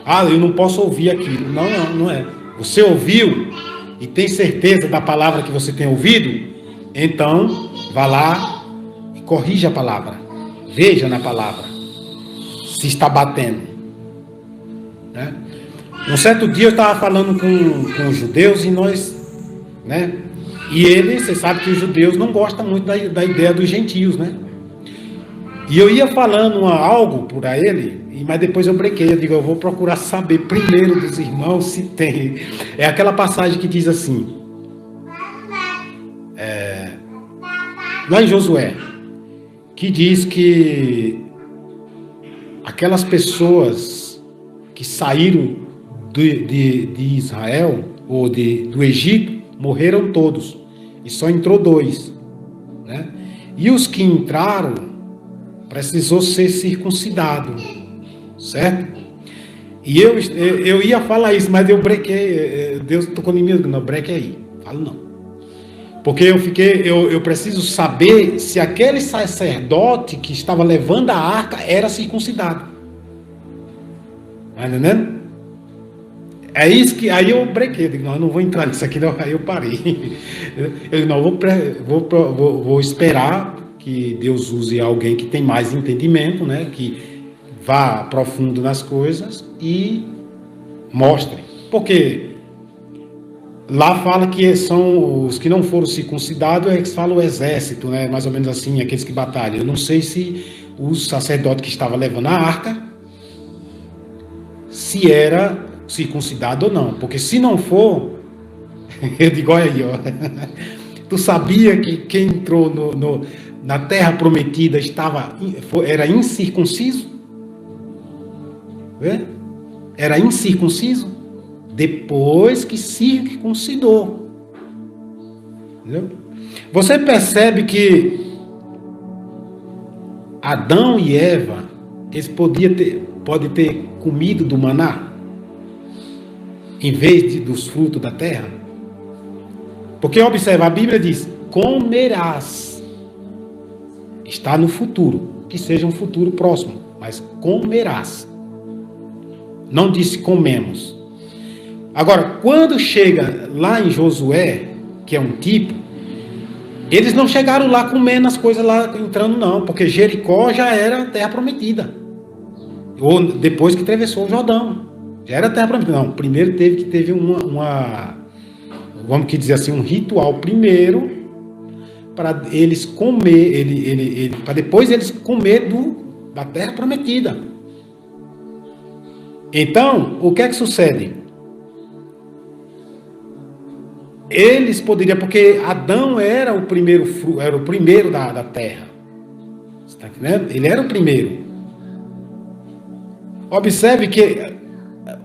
Ah, eu não posso ouvir aquilo. Não, não é. Você ouviu e tem certeza da palavra que você tem ouvido? Então, vá lá e corrija a palavra. Veja na palavra se está batendo. Né? Um certo dia eu estava falando com os judeus e nós, né? E eles, você sabe que os judeus não gostam muito da ideia dos gentios, né? E eu ia falando algo para ele, mas depois eu brequei. Eu digo, eu vou procurar saber primeiro dos irmãos se tem. É aquela passagem que diz assim, lá em Josué, que diz que aquelas pessoas que saíram de Israel, ou do Egito, morreram todos, e só entrou 2, né? E os que entraram, precisou ser circuncidado, certo? E eu ia falar isso, mas eu brequei, Deus tocou em mim, não, breque aí, falo não. Porque eu preciso saber se aquele sacerdote que estava levando a arca era circuncidado. Tá entendendo? É isso que, aí eu brequei, eu digo, não, eu não vou entrar nisso aqui não, aí eu parei. Eu não, vou esperar que Deus use alguém que tem mais entendimento, né, que vá profundo nas coisas e mostre. Porque lá fala que são os que não foram circuncidados, é que fala o exército, né, mais ou menos assim, aqueles que batalham. Eu não sei se o sacerdote que estava levando a arca, se era circuncidado ou não, porque se não for, eu digo, olha aí, ó, tu sabia que quem entrou na terra prometida era incircunciso? Era incircunciso depois que circuncidou. Entendeu? Você percebe que Adão e Eva, eles podem ter comido do maná em vez dos frutos da terra? Porque observa, a Bíblia diz, comerás. Está no futuro, que seja um futuro próximo, mas comerás. Não disse comemos. Agora, quando chega lá em Josué, que é um tipo, eles não chegaram lá comendo as coisas lá, entrando não, porque Jericó já era terra prometida. Ou depois que atravessou o Jordão. Já era terra prometida. Não, primeiro teve vamos dizer assim, um ritual primeiro, para eles comer, para depois eles comer da terra prometida. Então, o que é que sucede? Eles poderiam, porque Adão era o primeiro da terra. Você está entendendo? Ele era o primeiro. Observe que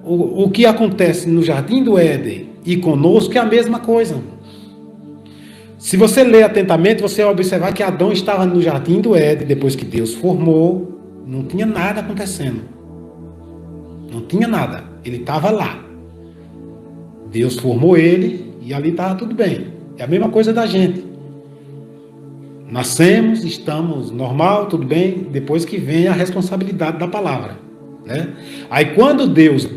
o que acontece no Jardim do Éden e conosco é a mesma coisa. Se você ler atentamente, você vai observar que Adão estava no Jardim do Éden, depois que Deus formou, não tinha nada acontecendo. Não tinha nada. Ele estava lá. Deus formou ele e ali estava tudo bem. É a mesma coisa da gente. Nascemos, estamos normal, tudo bem, depois que vem a responsabilidade da palavra. Né? Aí quando Deus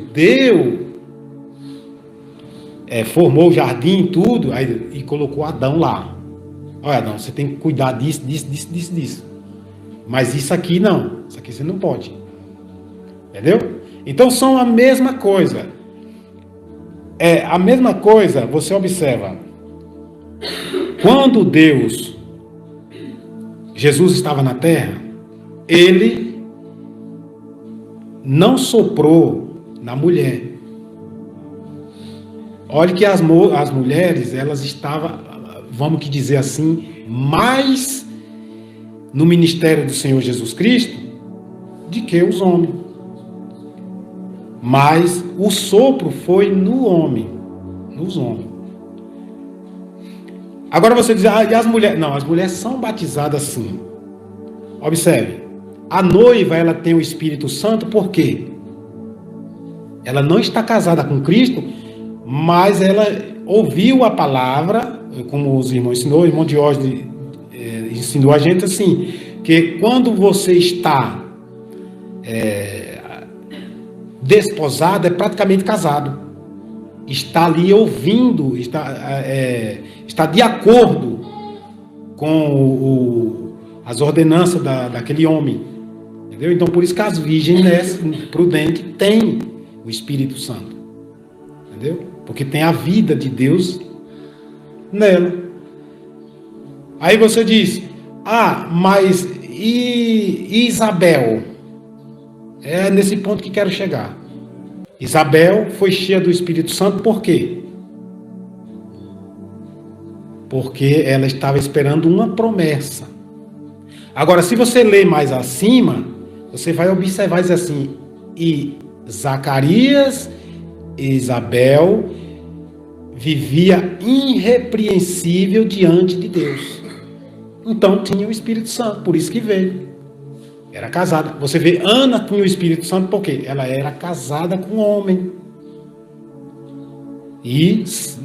formou o jardim e tudo, e colocou Adão lá. Olha, Adão, você tem que cuidar disso. Mas isso aqui não. Isso aqui você não pode. Entendeu? Então são a mesma coisa. A mesma coisa, você observa. Quando Jesus estava na terra, ele não soprou na mulher. Olha que as mulheres, elas estavam, vamos dizer assim, mais no ministério do Senhor Jesus Cristo do que os homens. Mas o sopro foi nos homens. Agora você diz, e as mulheres? Não, as mulheres são batizadas sim. Observe, a noiva, ela tem o Espírito Santo, por quê? Ela não está casada com Cristo, mas ela ouviu a palavra, como os irmãos ensinou, o irmão Diógenes ensinou a gente assim, que quando você está desposado, é praticamente casado. Está ali ouvindo, está de acordo com as ordenanças daquele homem. Entendeu? Então, por isso que as virgens prudentes têm o Espírito Santo. Entendeu? Porque tem a vida de Deus nela. Aí você diz, mas e Isabel? É nesse ponto que quero chegar. Isabel foi cheia do Espírito Santo por quê? Porque ela estava esperando uma promessa. Agora, se você ler mais acima, você vai observar, diz assim, e Zacarias e Isabel vivia irrepreensível diante de Deus. Então tinha o Espírito Santo, por isso que veio. Era casada. Você vê, Ana tinha o Espírito Santo porque ela era casada com um homem. E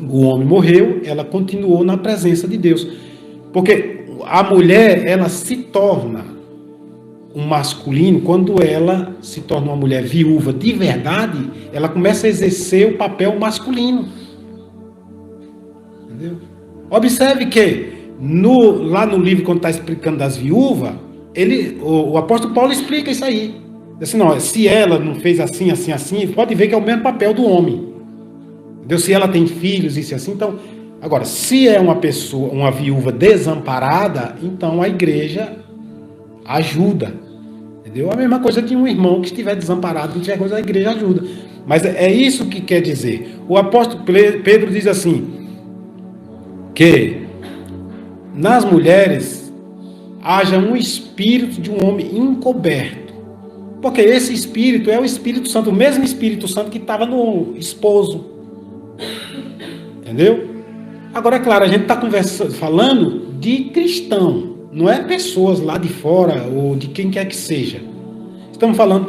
o homem morreu, ela continuou na presença de Deus. Porque a mulher, ela se torna um masculino quando ela se torna uma mulher viúva de verdade, ela começa a exercer o papel masculino. Entendeu? Observe que lá no livro, quando está explicando das viúvas, o apóstolo Paulo explica isso aí. Assim, não, se ela não fez assim, assim, assim, pode ver que é o mesmo papel do homem. Entendeu? Se ela tem filhos, isso e assim, então... Agora, se é uma pessoa, uma viúva desamparada, então a igreja ajuda. Entendeu? A mesma coisa de um irmão que estiver desamparado, não tiver coisa, a igreja ajuda. Mas é isso que quer dizer. O apóstolo Pedro diz assim, que nas mulheres haja um espírito de um homem encoberto. Porque esse espírito é o Espírito Santo, o mesmo Espírito Santo que estava no esposo. Entendeu? Agora, é claro, a gente está falando de cristão, não é pessoas lá de fora ou de quem quer que seja. Estamos falando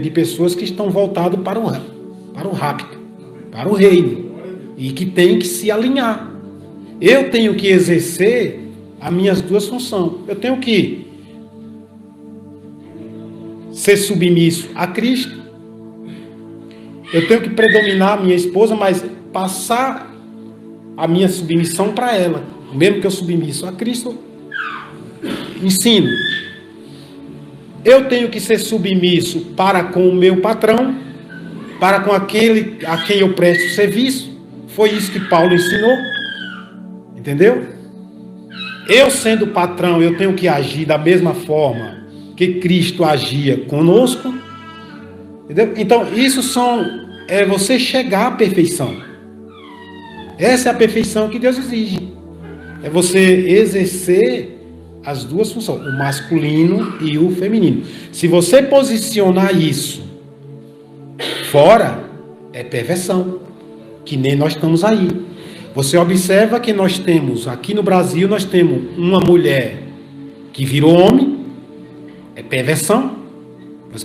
de pessoas que estão voltadas para o rapto, para o reino, e que tem que se alinhar. Eu tenho que exercer as minhas duas funções. Eu tenho que ser submisso a Cristo. Eu tenho que predominar a minha esposa, mas passar a minha submissão para ela. Mesmo que eu submisso a Cristo, ensino. Eu tenho que ser submisso para com o meu patrão, para com aquele a quem eu presto serviço. Foi isso que Paulo ensinou. Entendeu? Eu sendo patrão, eu tenho que agir da mesma forma que Cristo agia conosco. Entendeu? Então, isso é você chegar à perfeição. Essa é a perfeição que Deus exige. É você exercer as duas funções, o masculino e o feminino. Se você posicionar isso fora, é perversão, que nem nós estamos aí. Você observa que nós temos, aqui no Brasil, nós temos uma mulher que virou homem, é perversão.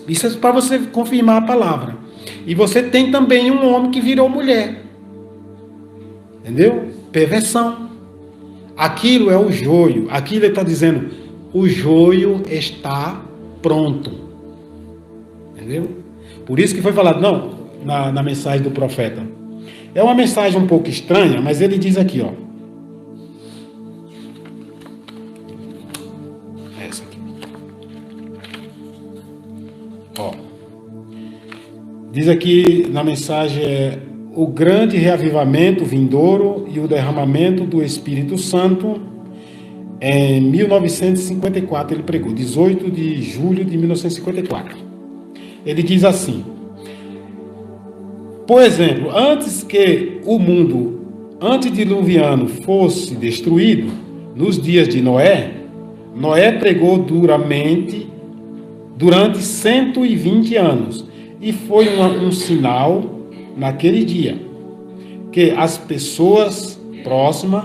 Isso é para você confirmar a palavra. E você tem também um homem que virou mulher. Entendeu? Perversão. Aquilo é o joio. Aquilo ele está dizendo, o joio está pronto. Entendeu? Por isso que foi falado, não, na mensagem do profeta. É uma mensagem um pouco estranha, mas ele diz aqui, ó. Essa aqui. Ó. Diz aqui na mensagem, o grande reavivamento vindouro e o derramamento do Espírito Santo. Em 1954 ele pregou, 18 de julho de 1954. Ele diz assim: por exemplo, antes que o mundo antediluviano fosse destruído, nos dias de Noé, Noé pregou durante 120 anos. E foi um sinal naquele dia que as pessoas próximas,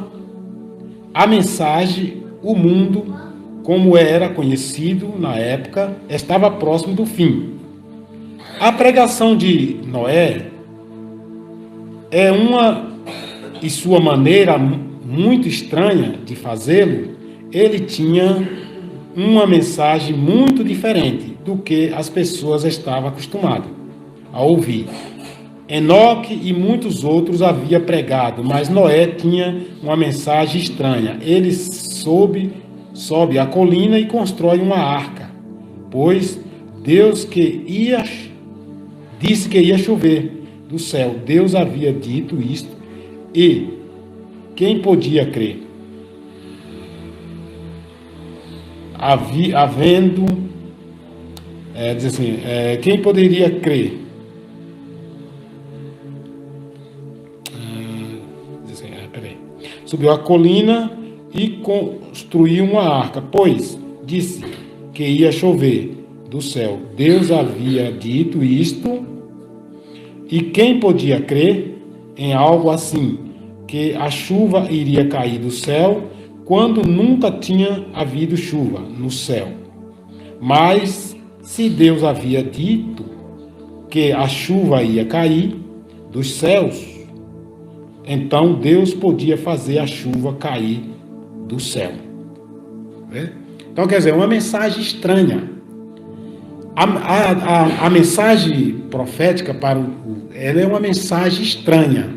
a mensagem, o mundo, como era conhecido na época, estava próximo do fim. A pregação de Noé é uma, e sua maneira muito estranha de fazê-lo, ele tinha uma mensagem muito diferente do que as pessoas estavam acostumadas a ouvir. Enoque e muitos outros havia pregado, mas Noé tinha uma mensagem estranha. Ele sobe a colina e constrói uma arca, pois Deus disse que ia chover do céu. Deus havia dito isto, e quem podia crer? Diz assim, quem poderia crer? Subiu a colina e construiu uma arca, pois disse que ia chover do céu. Deus havia dito isto, e quem podia crer em algo assim, que a chuva iria cair do céu, quando nunca tinha havido chuva no céu? Mas se Deus havia dito que a chuva ia cair dos céus, então Deus podia fazer a chuva cair do céu. Então, quer dizer, uma mensagem estranha. A mensagem profética ela é uma mensagem estranha,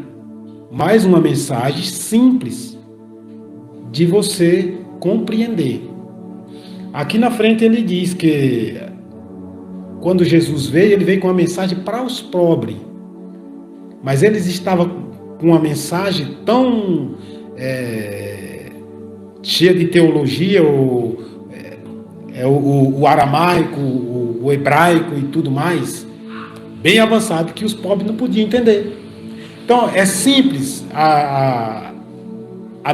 mas uma mensagem simples de você compreender. Aqui na frente ele diz que quando Jesus veio, ele veio com uma mensagem para os pobres, mas eles estavam com uma mensagem tão cheia de teologia, o aramaico, o hebraico e tudo mais, bem avançado, que os pobres não podiam entender. Então é simples a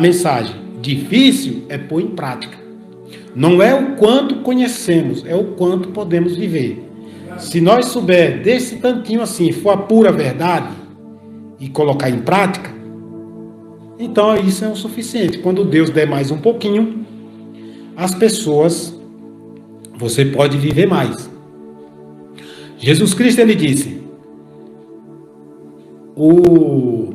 mensagem, difícil é pôr em prática. Não é o quanto conhecemos, é o quanto podemos viver. Se nós souber desse tantinho assim, for a pura verdade e colocar em prática, então isso é o suficiente. Quando Deus der mais um pouquinho, as pessoas, você pode viver mais. Jesus Cristo, ele disse, o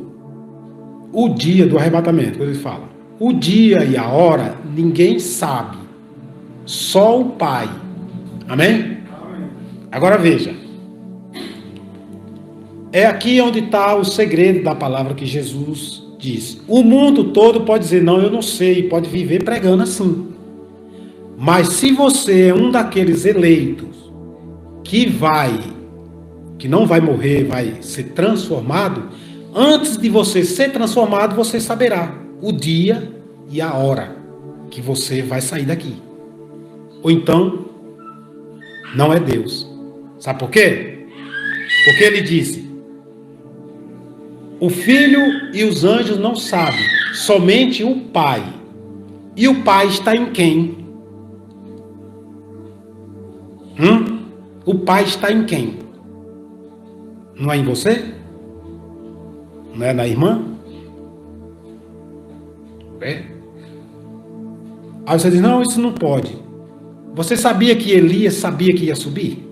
dia do arrebatamento, quando ele fala, o dia e a hora, ninguém sabe, só o Pai. Amém? Agora veja, é aqui onde está o segredo da palavra que Jesus disse. O mundo todo pode dizer, não, eu não sei, pode viver pregando assim. Mas se você é um daqueles eleitos que não vai morrer, vai ser transformado, antes de você ser transformado, você saberá o dia e a hora que você vai sair daqui. Ou então, não é Deus. Sabe por quê? Porque ele disse, o Filho e os anjos não sabem, somente o Pai. E o Pai está em quem? O Pai está em quem? Não é em você? Não é na irmã? Aí você diz, não, isso não pode. Você sabia que Elias sabia que ia subir?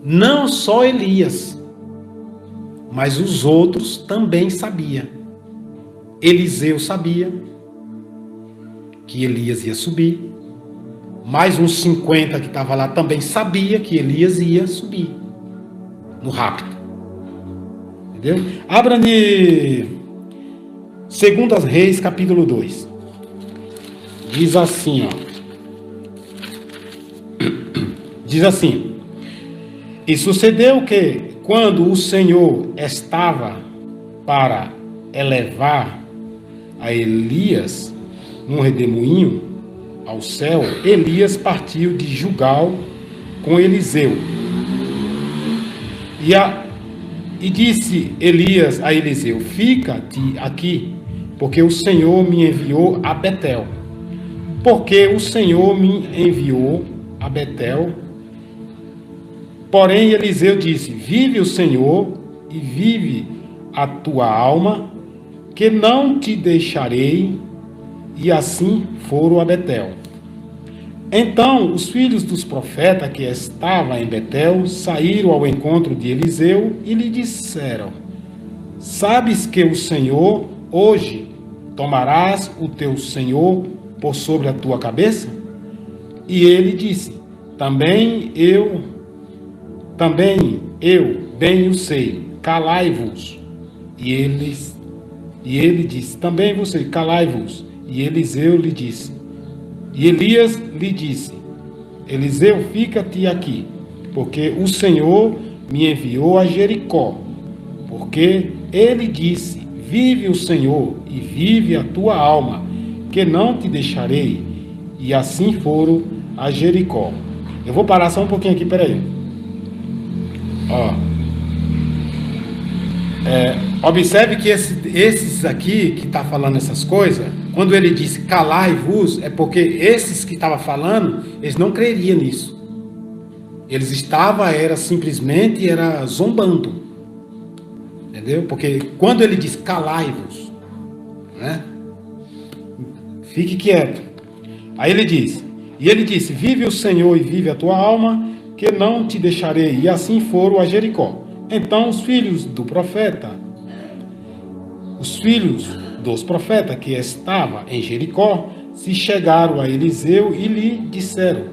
Não só Elias, mas os outros também sabiam. Eliseu sabia que Elias ia subir. Mais uns 50 que estavam lá também sabia que Elias ia subir no rapto. Entendeu? Abra de 2 Reis, capítulo 2. Diz assim, Diz assim: e sucedeu que, quando o Senhor estava para elevar a Elias num redemoinho ao céu, Elias partiu de Gilgal com Eliseu. E disse Elias a Eliseu: fica-te aqui, porque o Senhor me enviou a Betel. Porque o Senhor me enviou a Betel. Porém Eliseu disse: vive o Senhor e vive a tua alma, que não te deixarei. E assim foram a Betel. Então os filhos dos profetas que estavam em Betel saíram ao encontro de Eliseu e lhe disseram: sabes que o Senhor, hoje tomarás o teu senhor por sobre a tua cabeça? E ele disse: também eu bem o sei, calai-vos. E ele disse: também você, calai-vos. E Eliseu lhe disse, e Elias lhe disse: Eliseu, fica-te aqui, porque o Senhor me enviou a Jericó. Porque ele disse: vive o Senhor e vive a tua alma, que não te deixarei. E assim foram a Jericó. Eu vou parar só um pouquinho aqui, peraí. Ó. Observe que esses aqui que está falando essas coisas, quando ele disse calai-vos, é porque esses que estavam falando, eles não creriam nisso. Eles estavam, simplesmente zombando. Entendeu? Porque quando ele diz calai-vos, né? Fique quieto. Aí ele disse, vive o Senhor e vive a tua alma, que não te deixarei. E assim foram a Jericó. Então os filhos dos profetas que estavam em Jericó, se chegaram a Eliseu e lhe disseram: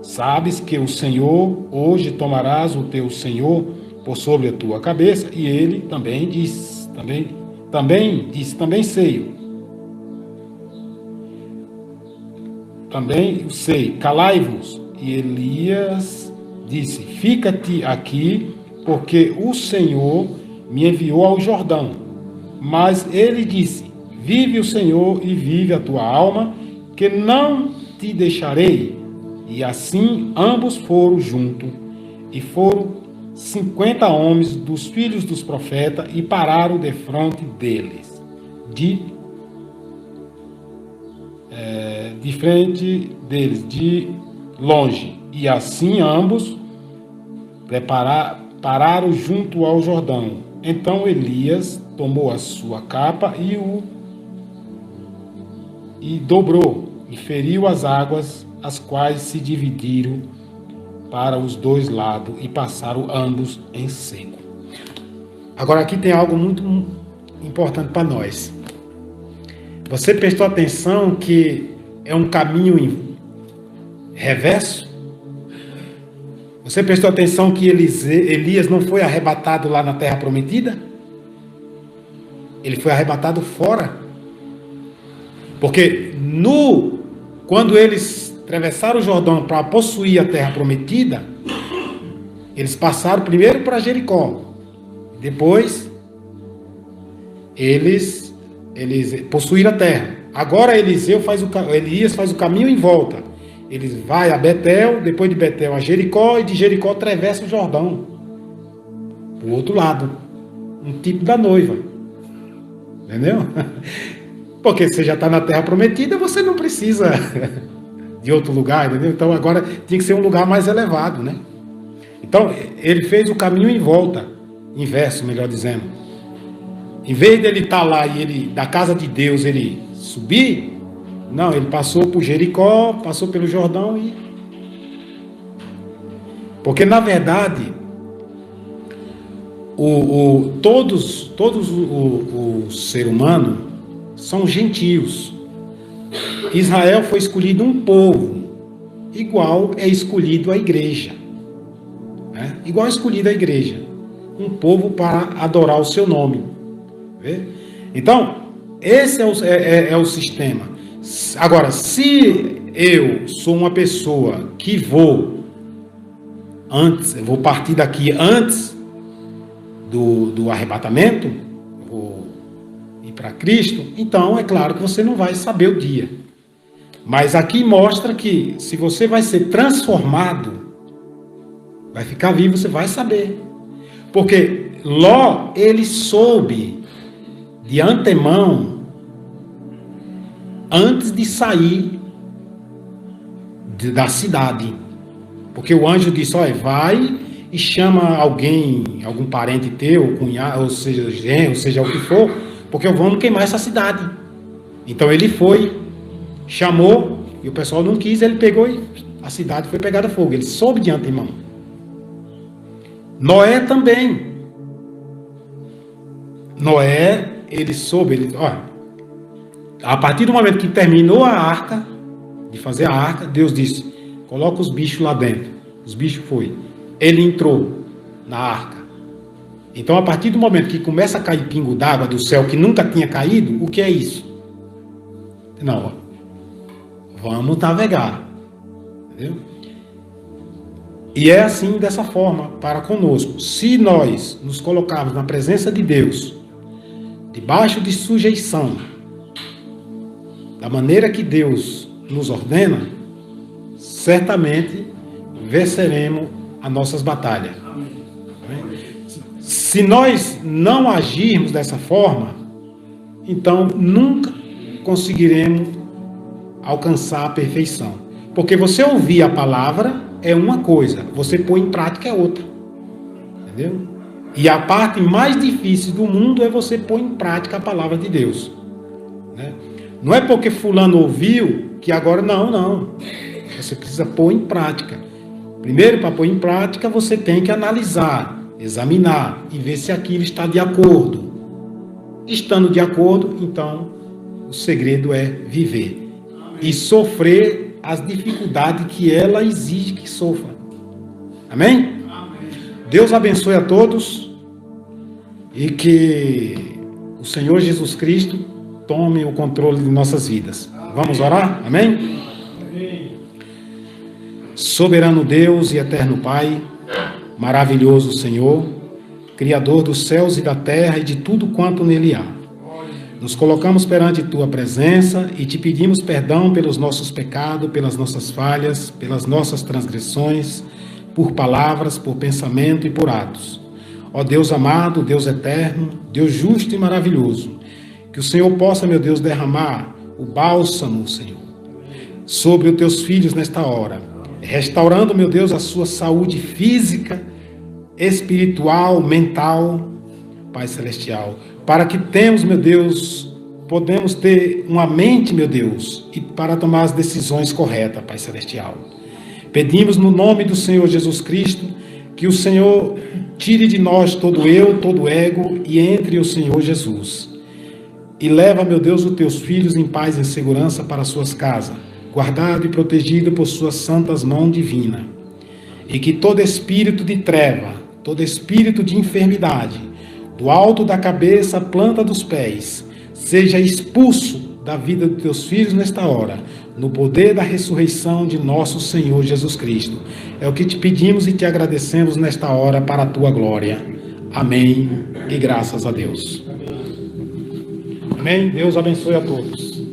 sabes que o Senhor, hoje tomarás o teu Senhor por sobre a tua cabeça. E ele também disse, também sei. Também sei, calai-vos. E Elias disse: fica-te aqui, porque o Senhor me enviou ao Jordão. Mas ele disse: vive o Senhor e vive a tua alma, que não te deixarei. E assim ambos foram juntos, e foram 50 homens dos filhos dos profetas, e pararam defronte deles, de frente deles, de longe. E assim ambos pararam junto ao Jordão. Então Elias tomou a sua capa e dobrou, e feriu as águas, as quais se dividiram para os dois lados, e passaram ambos em seco. Agora aqui tem algo muito importante para nós. Você prestou atenção que é um caminho em reverso? Você prestou atenção que Elias não foi arrebatado lá na terra prometida? Ele foi arrebatado fora. Porque quando eles atravessaram o Jordão para possuir a terra prometida, eles passaram primeiro para Jericó. Depois, eles possuíram a terra. Agora Elias faz o caminho em volta. Ele vai a Betel, depois de Betel a Jericó, e de Jericó atravessa o Jordão. O outro lado. Um tipo da noiva. Entendeu? Porque você já está na terra prometida, você não precisa de outro lugar, entendeu? Então agora tinha que ser um lugar mais elevado, né? Então ele fez o caminho em volta, inverso, melhor dizendo. Em vez dele estar lá e da casa de Deus ele subir, não, ele passou por Jericó, passou pelo Jordão e... Porque na verdade todos os seres humanos são gentios. Israel foi escolhido um povo, igual é escolhido a igreja, né? Igual é escolhida a igreja, um povo para adorar o seu nome. Vê? Então, esse é o sistema. Agora, se eu sou uma pessoa que vou partir daqui antes do arrebatamento, vou ir para Cristo, então é claro que você não vai saber o dia. Mas aqui mostra que se você vai ser transformado, vai ficar vivo, você vai saber. Porque Ló, ele soube de antemão, antes de sair da cidade. Porque o anjo disse: olha, vai e chama alguém, algum parente teu, cunhado, ou seja, genro, seja o que for, porque vamos queimar essa cidade. Então ele foi, chamou, e o pessoal não quis, ele pegou e a cidade foi pegada a fogo. Ele soube de antemão. Noé também. Noé, ele soube, a partir do momento que terminou a arca, de fazer a arca, Deus disse, coloca os bichos lá dentro. Os bichos foi. Ele entrou na arca. Então, a partir do momento que começa a cair pingo d'água do céu que nunca tinha caído, o que é isso? Não, vamos navegar. Entendeu? E é assim, dessa forma, para conosco. Se nós nos colocarmos na presença de Deus, debaixo de sujeição, da maneira que Deus nos ordena, certamente venceremos as nossas batalhas. Se nós não agirmos dessa forma, então nunca conseguiremos alcançar a perfeição. Porque você ouvir a palavra é uma coisa, você pôr em prática é outra. Entendeu? E a parte mais difícil do mundo é você pôr em prática a palavra de Deus. Né? Não é porque fulano ouviu que agora não. Você precisa pôr em prática. Primeiro, para pôr em prática, você tem que analisar, examinar e ver se aquilo está de acordo. Estando de acordo, então, o segredo é viver e sofrer as dificuldades que ela exige que sofra. Amém? Deus abençoe a todos e que o Senhor Jesus Cristo tome o controle de nossas vidas. Vamos orar? Amém? Soberano Deus e eterno Pai, maravilhoso Senhor, Criador dos céus e da terra e de tudo quanto nele há. Nos colocamos perante Tua presença e te pedimos perdão pelos nossos pecados, pelas nossas falhas, pelas nossas transgressões, por palavras, por pensamento e por atos. Ó Deus amado, Deus eterno, Deus justo e maravilhoso, que o Senhor possa, meu Deus, derramar o bálsamo, Senhor, sobre os Teus filhos nesta hora, restaurando, meu Deus, a sua saúde física, espiritual, mental, Pai Celestial, para que tenhamos, meu Deus, podemos ter uma mente, meu Deus, e para tomar as decisões corretas, Pai Celestial. Pedimos no nome do Senhor Jesus Cristo, que o Senhor tire de nós todo eu, todo ego, e entre o Senhor Jesus. E leva, meu Deus, os teus filhos em paz e em segurança para suas casas, guardado e protegido por suas santas mãos divinas. E que todo espírito de treva, todo espírito de enfermidade, do alto da cabeça à planta dos pés, seja expulso da vida dos teus filhos nesta hora, no poder da ressurreição de nosso Senhor Jesus Cristo. É o que te pedimos e te agradecemos nesta hora para a tua glória. Amém e graças a Deus. Amém. Deus abençoe a todos.